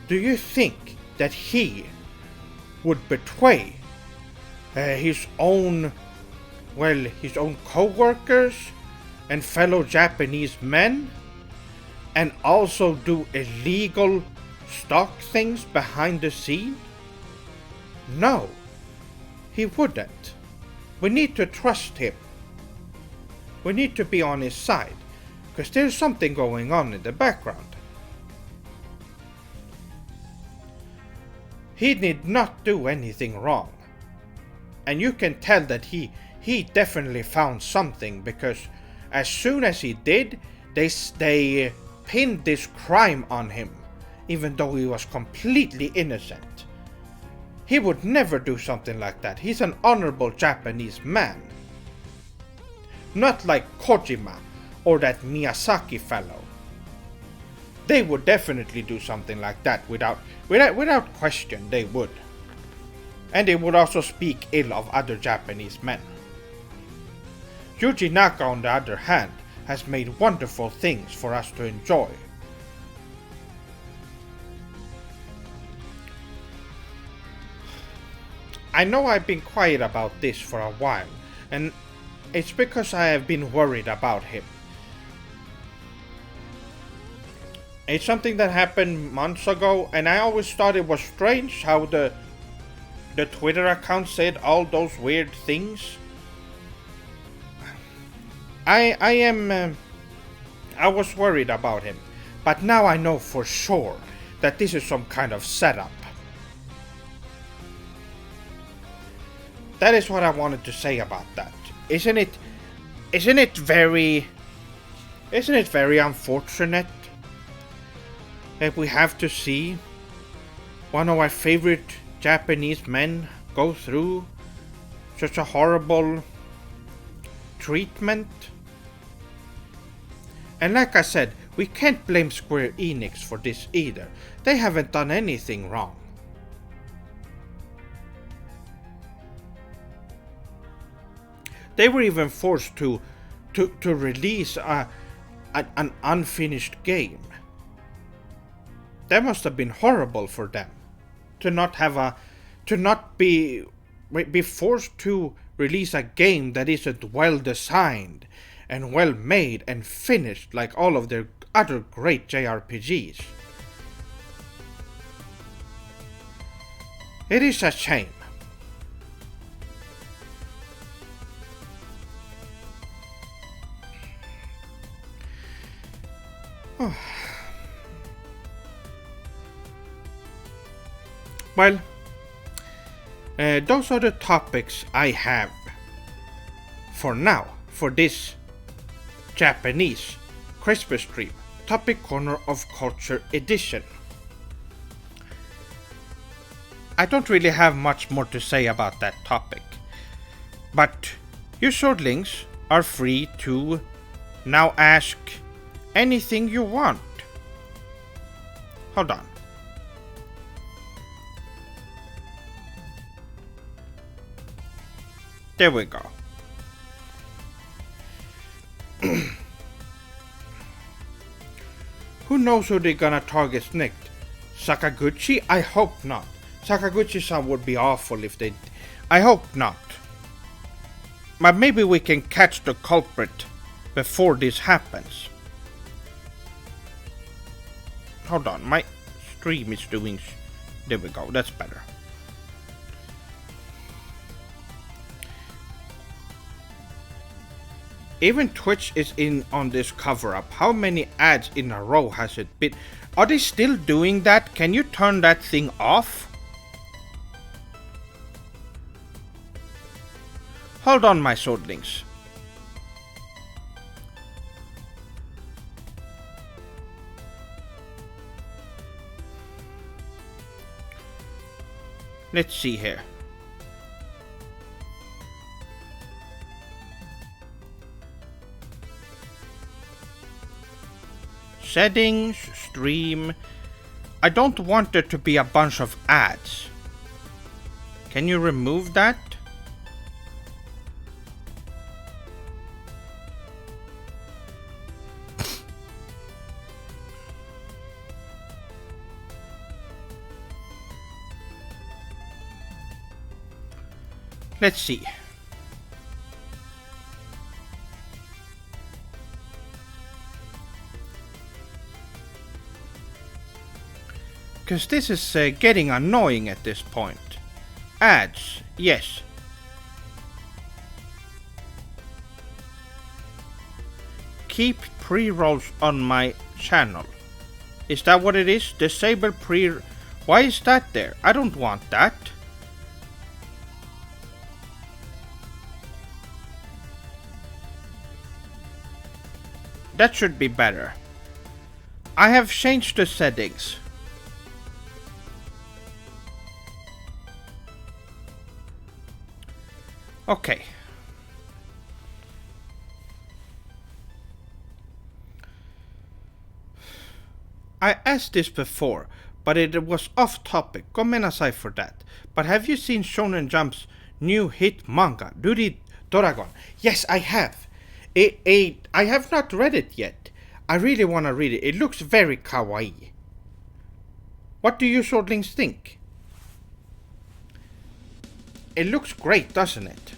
do you think that he would betray his own co-workers and fellow Japanese men, and also do illegal stock things behind the scene? No, he wouldn't. We need to trust him. We need to be on his side, because there's something going on in the background. He did not do anything wrong. And you can tell that he he definitely found something, because as soon as he did, they pinned this crime on him, even though he was completely innocent. He would never do something like that. He's an honorable Japanese man. Not like Kojima or that Miyazaki fellow. They would definitely do something like that without question. They would. And they would also speak ill of other Japanese men. Yuji Naka, on the other hand, has made wonderful things for us to enjoy. I know I've been quiet about this for a while, and it's because I have been worried about him. It's something that happened months ago, and I always thought it was strange how the Twitter account said all those weird things. I was worried about him, but now I know for sure that this is some kind of setup. That is what I wanted to say about that. Isn't it very unfortunate that we have to see one of our favorite Japanese men go through such a horrible treatment? And like I said, we can't blame Square Enix for this either. They haven't done anything wrong. They were even forced to release an unfinished game. That must have been horrible for them to not be forced to release a game that isn't well designed and well made and finished like all of their other great JRPGs. It is a shame. Well, those are the topics I have for now, for this Japanese Christmas stream, Topic Corner of Culture Edition. I don't really have much more to say about that topic, but you swordlings are free to now ask anything you want. Hold on. There we go. Who knows who they're gonna target next? Sakaguchi? I hope not. Sakaguchi-san would be awful if they... I hope not. But maybe we can catch the culprit before this happens. Hold on, my stream is doing... There we go, that's better. Even Twitch is in on this cover-up. How many ads in a row has it been? Are they still doing that? Can you turn that thing off? Hold on, my swordlings. Let's see here. Settings, stream. I don't want there to be a bunch of ads. Can you remove that? Let's see. Because this is getting annoying at this point. Ads, yes. Keep pre-rolls on my channel. Is that what it is? Disable pre... Why is that there? I don't want that. that should be better. I have changed the settings. Okay. I asked this before, but it was off topic. Gomenasai for that. But have you seen Shonen Jump's new hit manga, Ruri Doragon? Yes, I have. I have not read it yet. I really want to read it. It looks very kawaii. What do you swordlings think? It looks great, doesn't it?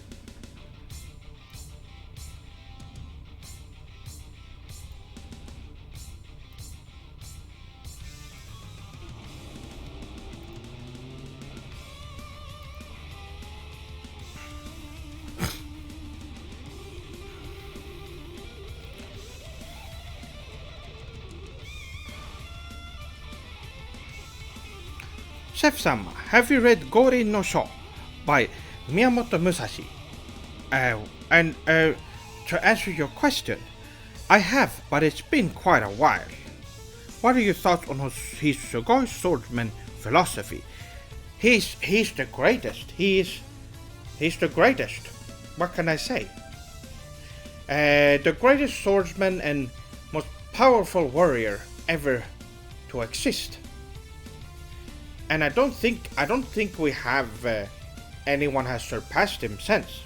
Chef-sama, have you read Gori no Sho by Miyamoto Musashi? To answer your question, I have, but it's been quite a while. What are your thoughts on his Sugoi swordsman philosophy? He's the greatest. He's the greatest. What can I say? The greatest swordsman and most powerful warrior ever to exist. And I don't think we have anyone has surpassed him since.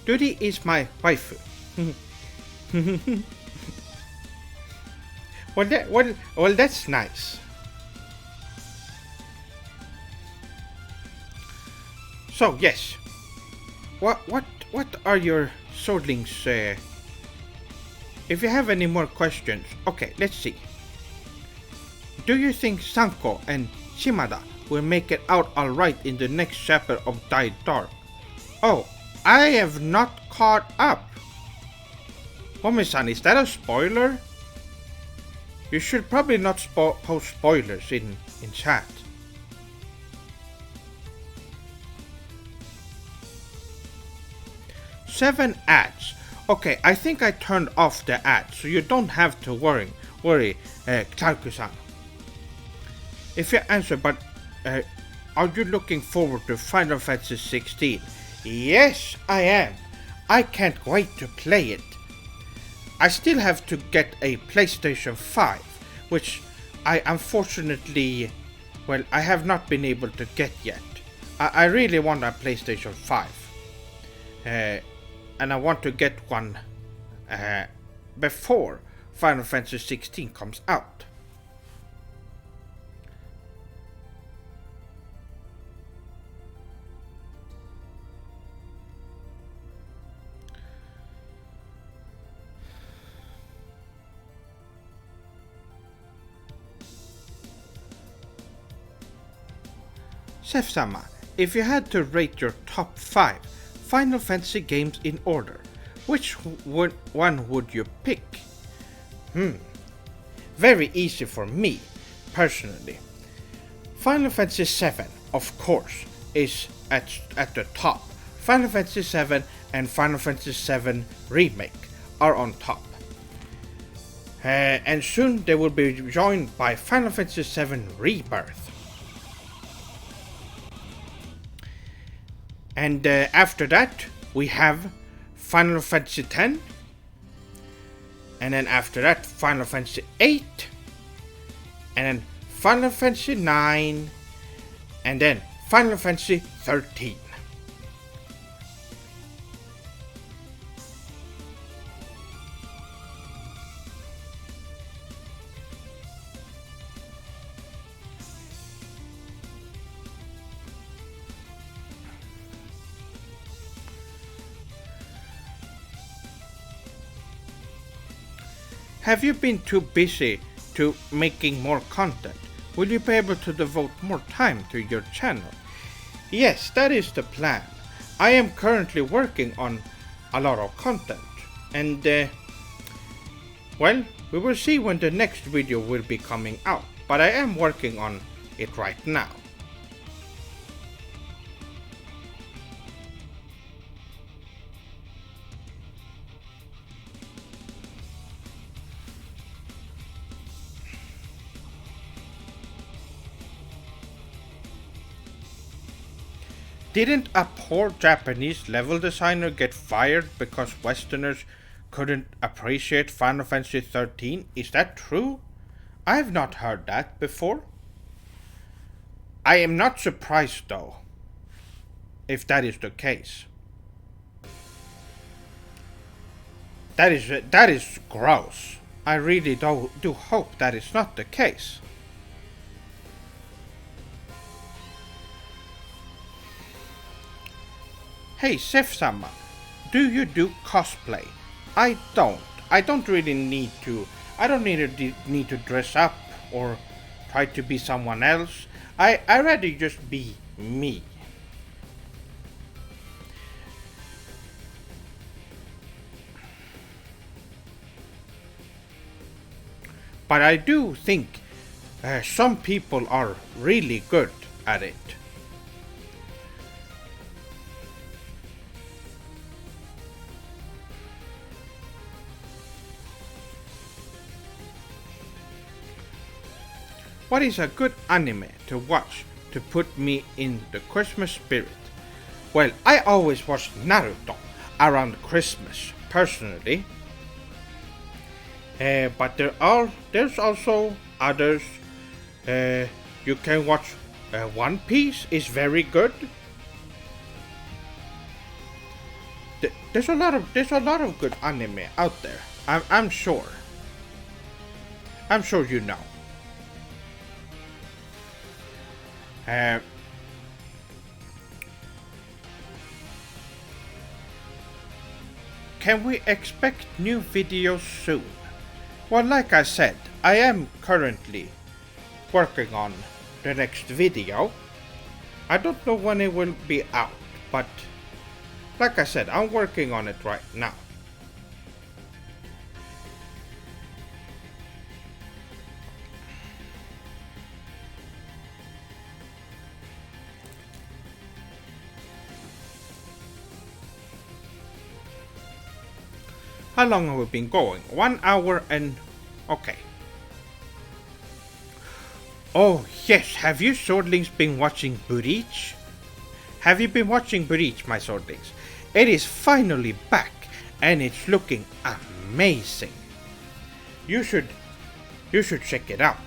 Duty is my waifu. Well, that's nice. So yes, what are your swordlings? If you have any more questions, okay, let's see. Do you think Sanko and Shimada will make it out alright in the next chapter of Dai Dark? Oh, I have not caught up. Homi-san, is that a spoiler? You should probably not post spoilers in chat. Seven ads. Okay, I think I turned off the ads, so you don't have to worry, Clarku-san. If you answer, but are you looking forward to Final Fantasy 16? Yes, I am. I can't wait to play it. I still have to get a PlayStation 5, which I unfortunately, well, I have not been able to get yet. I really want a PlayStation 5. And I want to get one before Final Fantasy 16 comes out. Chef-sama, if you had to rate your top 5 Final Fantasy games in order, which one would you pick? Very easy for me, personally. Final Fantasy 7, of course, is at the top. Final Fantasy 7 and Final Fantasy 7 Remake are on top. And soon they will be joined by Final Fantasy 7 Rebirth. And after that, we have Final Fantasy X. And then after that, Final Fantasy 8. And then Final Fantasy 9. And then Final Fantasy 13. Have you been too busy to making more content? Will you be able to devote more time to your channel? Yes, that is the plan. I am currently working on a lot of content, and well, we will see when the next video will be coming out, but I am working on it right now. Didn't a poor Japanese level designer get fired because Westerners couldn't appreciate Final Fantasy XIII? Is that true? I have not heard that before. I am not surprised though, if that is the case. That is gross. I really do hope that is not the case. Hey Sef-sama, do you do cosplay? I don't. I don't really need to. I don't need to dress up or try to be someone else. I rather just be me. But I do think some people are really good at it. What is a good anime to watch to put me in the Christmas spirit? Well, I always watch Naruto around Christmas, personally. But there's also others. You can watch One Piece is very good. There's a lot of good anime out there. I'm sure. I'm sure you know. Can we expect new videos soon? Well, like I said, I am currently working on the next video. I don't know when it will be out, but like I said, I'm working on it right now. How long have we been going? 1 hour and... okay. Oh yes, have you swordlings been watching Bleach? Have you been watching Bleach, my swordlings? It is finally back and it's looking amazing. You should check it out.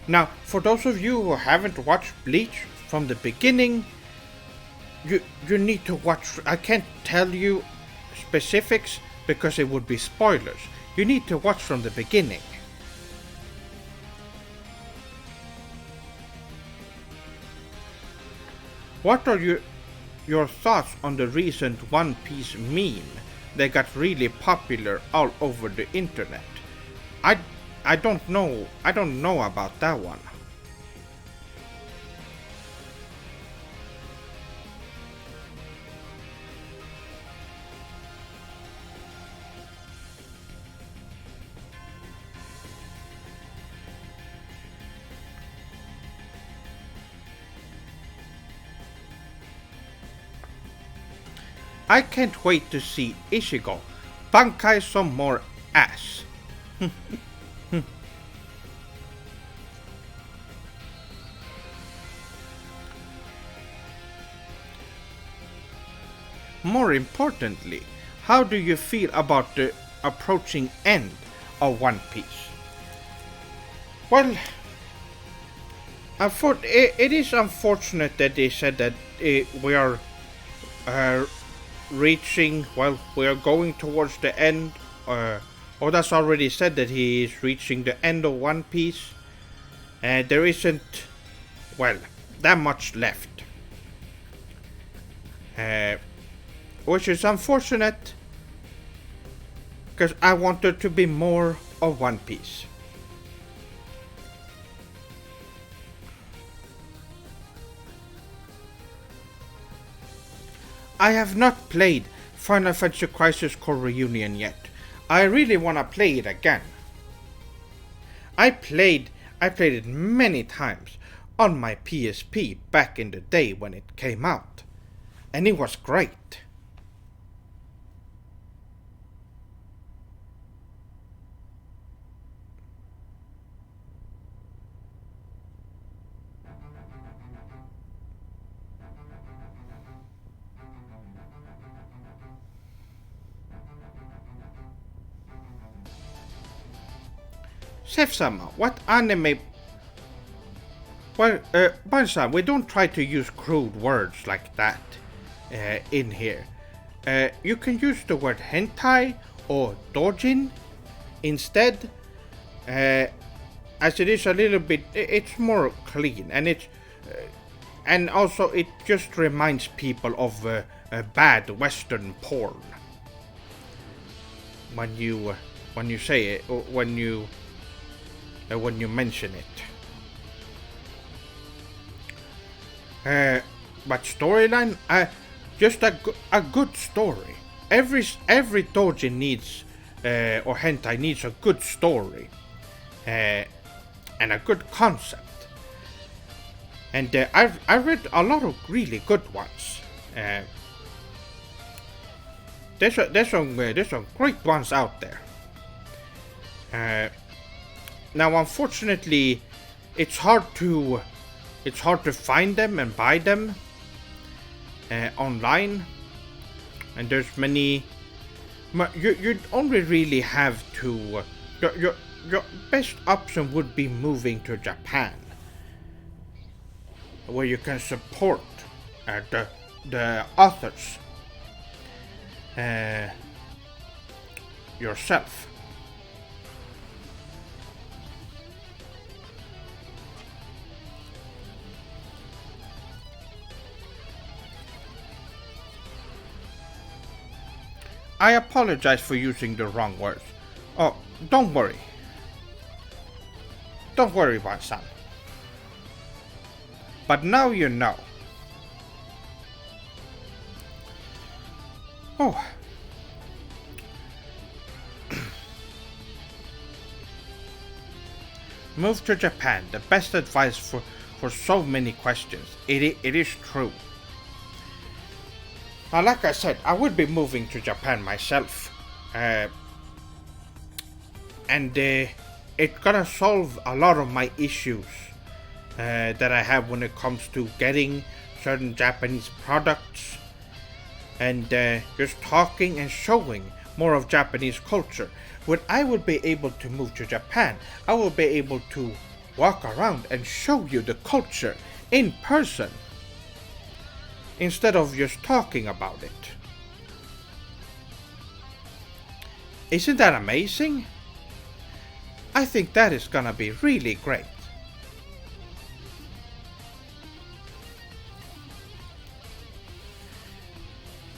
Now, for those of you who haven't watched Bleach from the beginning, you need to watch. I can't tell you specifics because it would be spoilers. You need to watch from the beginning. What are your thoughts on the recent One Piece meme that got really popular all over the internet? I don't know about that one. I can't wait to see Ichigo bankai some more ass. More importantly, how do you feel about the approaching end of One Piece? Well, it is unfortunate that they said that we are reaching, well, we are going towards the end. Oda's already said that he is reaching the end of One Piece. There isn't, well, that much left. Which is unfortunate, because I want there to be more of One Piece. I have not played Final Fantasy Crisis Core Reunion yet. I really want to play it again. I played it many times on my PSP back in the day when it came out, and it was great. Chef-sama, what anime... Well, Bansan, we don't try to use crude words like that in here. You can use the word hentai or dojin instead, as it is a little bit... It's more clean, and it's... and also it just reminds people of bad Western porn. When you say it, or when you mention it. But storyline, just a good story. Every doujin needs, or hentai needs a good story, and a good concept. And I read a lot of really good ones. There's some great ones out there. Now, unfortunately, it's hard to find them and buy them online, and there's many. You only really have to. Your best option would be moving to Japan, where you can support the authors yourself. I apologize for using the wrong words. Oh, don't worry. Don't worry, Bansan. But now you know. Oh. Move to Japan. The best advice for so many questions. It is true. Now, like I said, I would be moving to Japan myself, and it's gonna solve a lot of my issues that I have when it comes to getting certain Japanese products, and just talking and showing more of Japanese culture. When I will be able to move to Japan, I will be able to walk around and show you the culture in person, instead of just talking about it. Isn't that amazing? I think that is gonna be really great.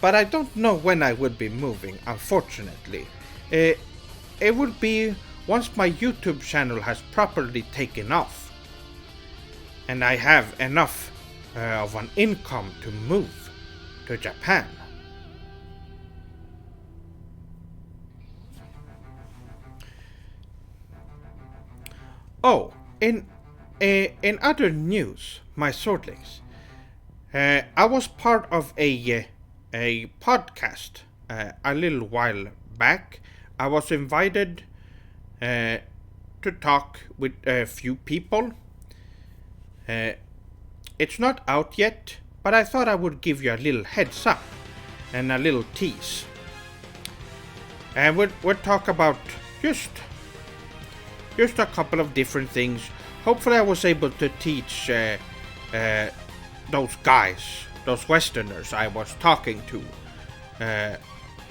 But I don't know when I would be moving, unfortunately. It would be once my YouTube channel has properly taken off, and I have enough of an income to move to Japan. Oh, in other news, my swordlings, I was part of a podcast a little while back. I was invited to talk with a few people. It's not out yet, but I thought I would give you a little heads up and a little tease. And we'll talk about just a couple of different things. Hopefully I was able to teach those guys, those Westerners I was talking to,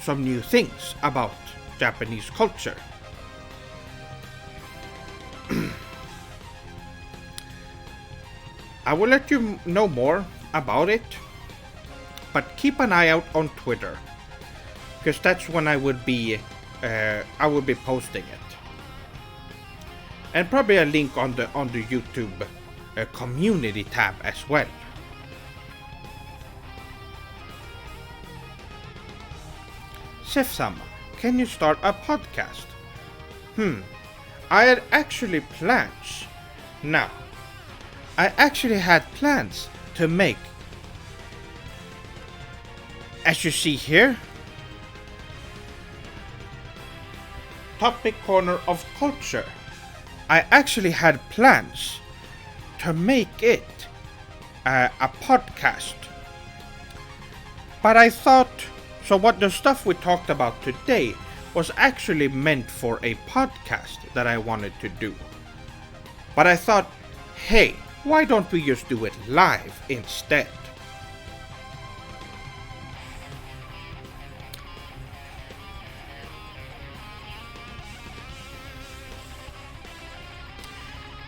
some new things about Japanese culture. I will let you know more about it, but keep an eye out on Twitter, because that's when I would be posting it, and probably a link on the YouTube community tab as well. Sefsama, can you start a podcast? I had actually plans. Now, I actually had plans to make, as you see here, Topic Corner of Culture. I actually had plans to make it a podcast. But I thought, so what the stuff we talked about today was actually meant for a podcast that I wanted to do. But I thought, hey, why don't we just do it live instead?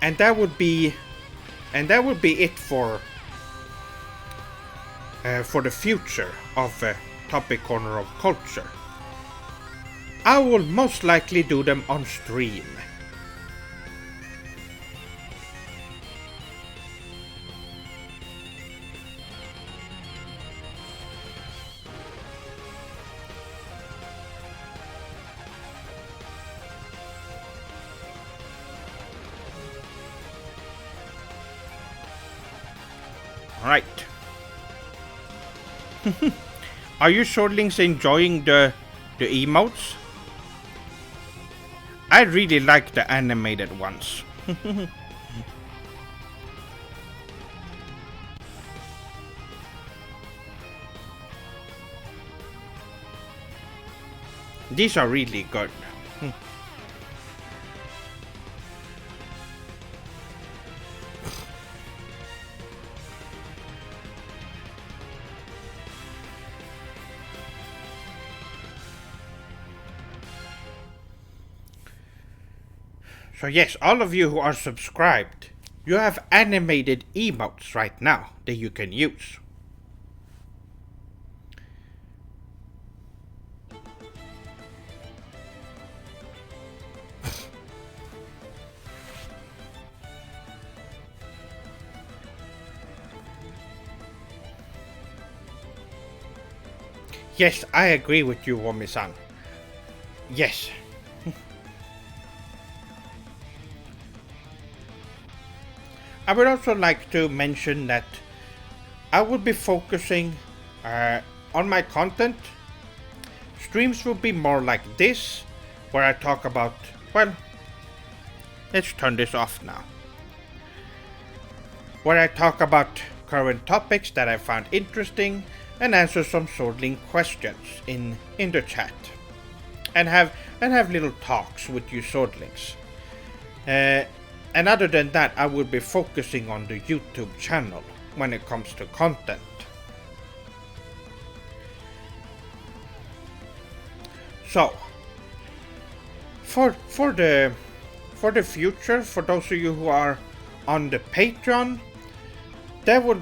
And that would be it for the future of Topic Corner of Culture. I will most likely do them on stream. Right. Are you shortlings enjoying the emotes? I really like the animated ones. These are really good. So yes, all of you who are subscribed, you have animated emotes right now that you can use. Yes, I agree with you, Womi-san. Yes. I would also like to mention that I will be focusing on my content. Streams will be more like this, where I talk about, well, let's turn this off now. Where I talk about current topics that I found interesting and answer some Swordling questions in the chat. And have little talks with you Swordlings. And other than that, I will be focusing on the YouTube channel when it comes to content. So, for the future, for those of you who are on the Patreon, that would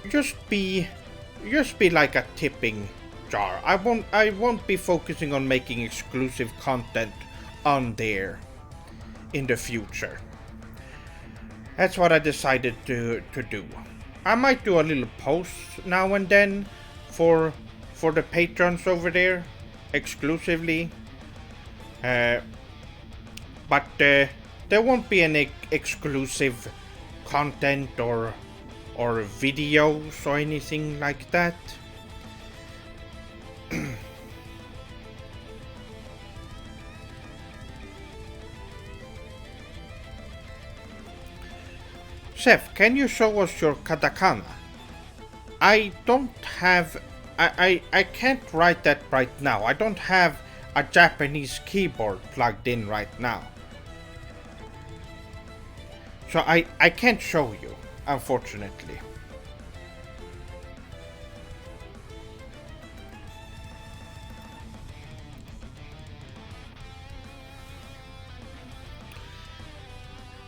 just be like a tipping jar. I won't be focusing on making exclusive content on there in the future. That's what I decided to do. I might do a little post now and then for the patrons over there, exclusively. But there won't be any exclusive content or videos or anything like that. Chef, can you show us your katakana? I don't have... I can't write that right now. I don't have a Japanese keyboard plugged in right now. So I can't show you, unfortunately.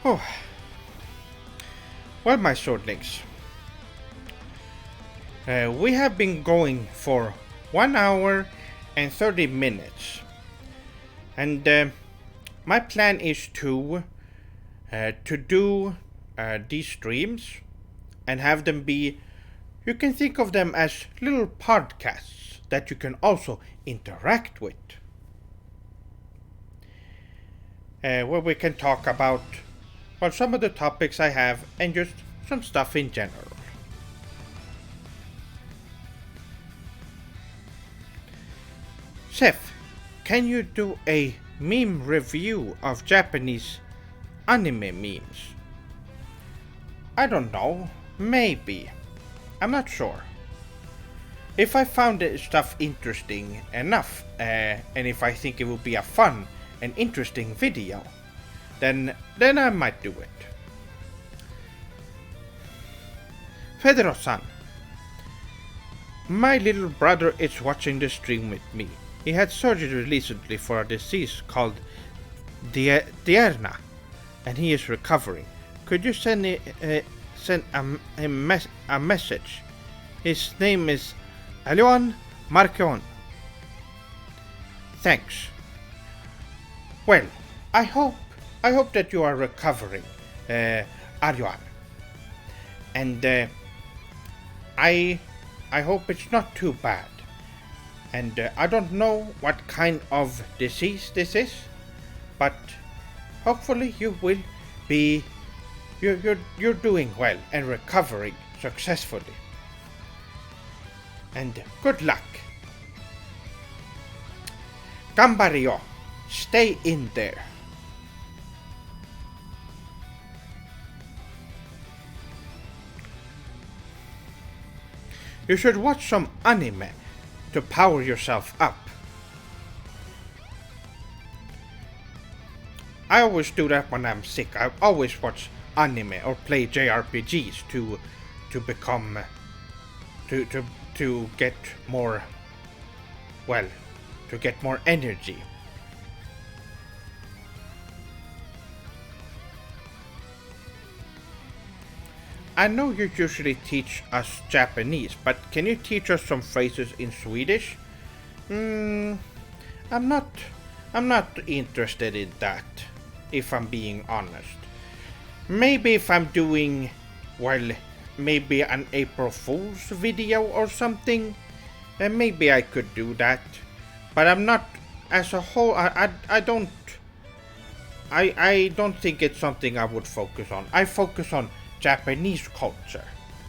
Oh. Well, my Swordlings, we have been going for 1 hour and 30 minutes, and my plan is to do these streams and have them be You can think of them as little podcasts that you can also interact with. Where we can talk about, well, some of the topics I have and just some stuff in general. Seth, can you do a meme review of Japanese anime memes? I don't know, maybe. I'm not sure. If I found the stuff interesting enough, and if I think it will be a fun and interesting video, then I might do it. Federo-san, my little brother is watching the stream with me. He had surgery recently for a disease called Dierna, and he is recovering. Could you send a message? His name is Alon Marcion. Thanks. Well, I hope that you are recovering, Arjuan. And I hope it's not too bad. And I don't know what kind of disease this is, but hopefully you will be you're doing well and recovering successfully. And good luck. Gambario, stay in there. You should watch some anime to power yourself up. I always do that when I'm sick. I always watch anime or play JRPGs to become to get more, well, to get more energy. I know you usually teach us Japanese, but can you teach us some phrases in Swedish? I'm not interested in that, if I'm being honest. Maybe if I'm doing, well, maybe an April Fool's video or something, then maybe I could do that. But I'm not, as a whole, I don't think it's something I would focus on. I focus on Japanese culture,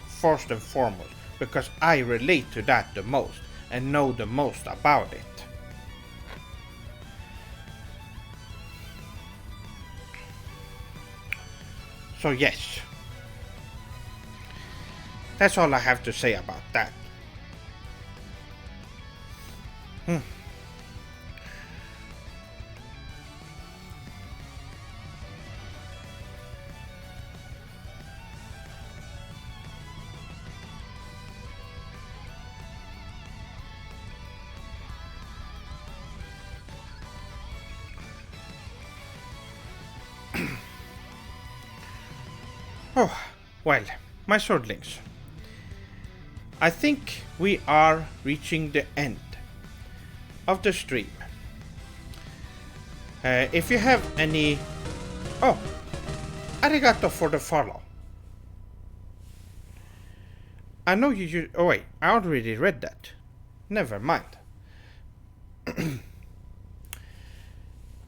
first and foremost, because I relate to that the most and know the most about it. So yes, that's all I have to say about that. Oh, well, my swordlings. I think we are reaching the end of the stream. If you have any... Oh, arigato for the follow. I know you... Oh wait, I already read that. Never mind.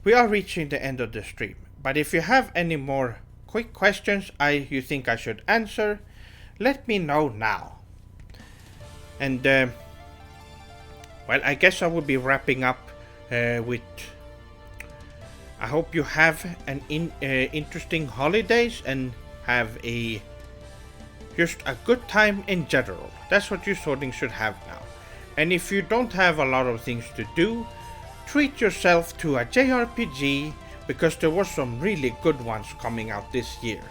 We are reaching the end of the stream, but if you have any more quick questions you think I should answer, let me know now. And well, I guess I will be wrapping up with I hope you have an interesting holidays and have just a good time in general. That's what your sorting should have now. And if you don't have a lot of things to do, treat yourself to a JRPG, because there were some really good ones coming out this year.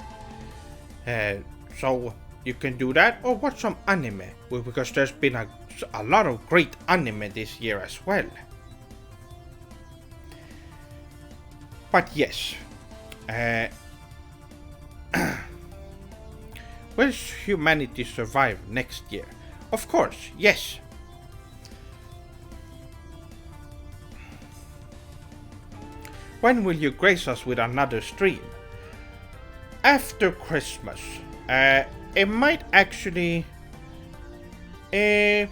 So you can do that, or watch some anime, because there's been a lot of great anime this year as well. But yes, will humanity survive next year? Of course, yes. When will you grace us with another stream? After Christmas. It might actually it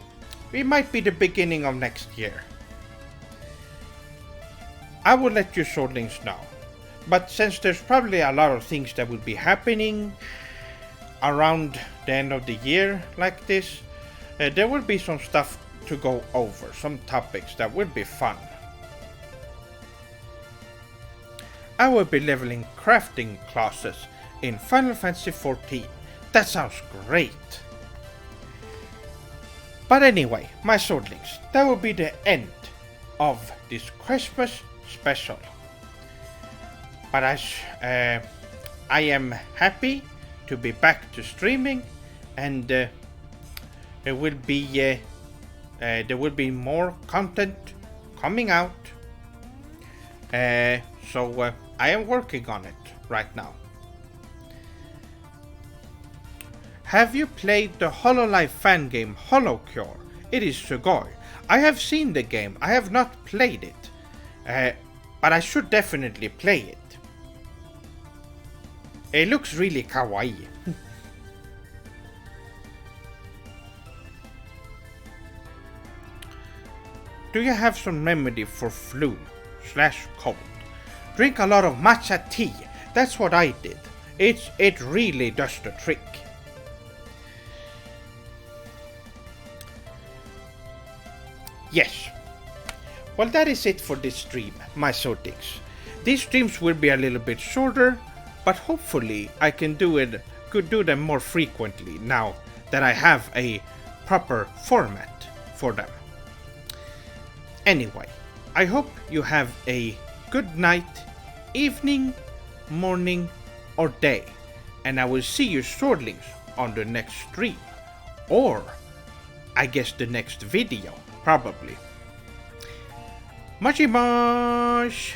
might be the beginning of next year. I will let you Swordlings know. But since there's probably a lot of things that will be happening around the end of the year like this, there will be some stuff to go over, some topics that will be fun. I will be leveling crafting classes in Final Fantasy XIV. That sounds great. But anyway, my Swordlings, that will be the end of this Christmas special. But I am happy to be back to streaming, and there will be more content coming out. So I am working on it right now. Have you played the Hololive fan game HoloCure? It is sugoi. I have seen the game, I have not played it, but I should definitely play it. It looks really kawaii. Do you have some remedy for flu/cold? Drink a lot of matcha tea. That's what I did. It really does the trick. Yes. Well, that is it for this stream, my Swordlings. These streams will be a little bit shorter, but hopefully I could do them more frequently now that I have a proper format for them. Anyway, I hope you have a good night, evening, morning, or day, and I will see you Swordlings on the next stream, or I guess the next video, probably. Machi Mosh!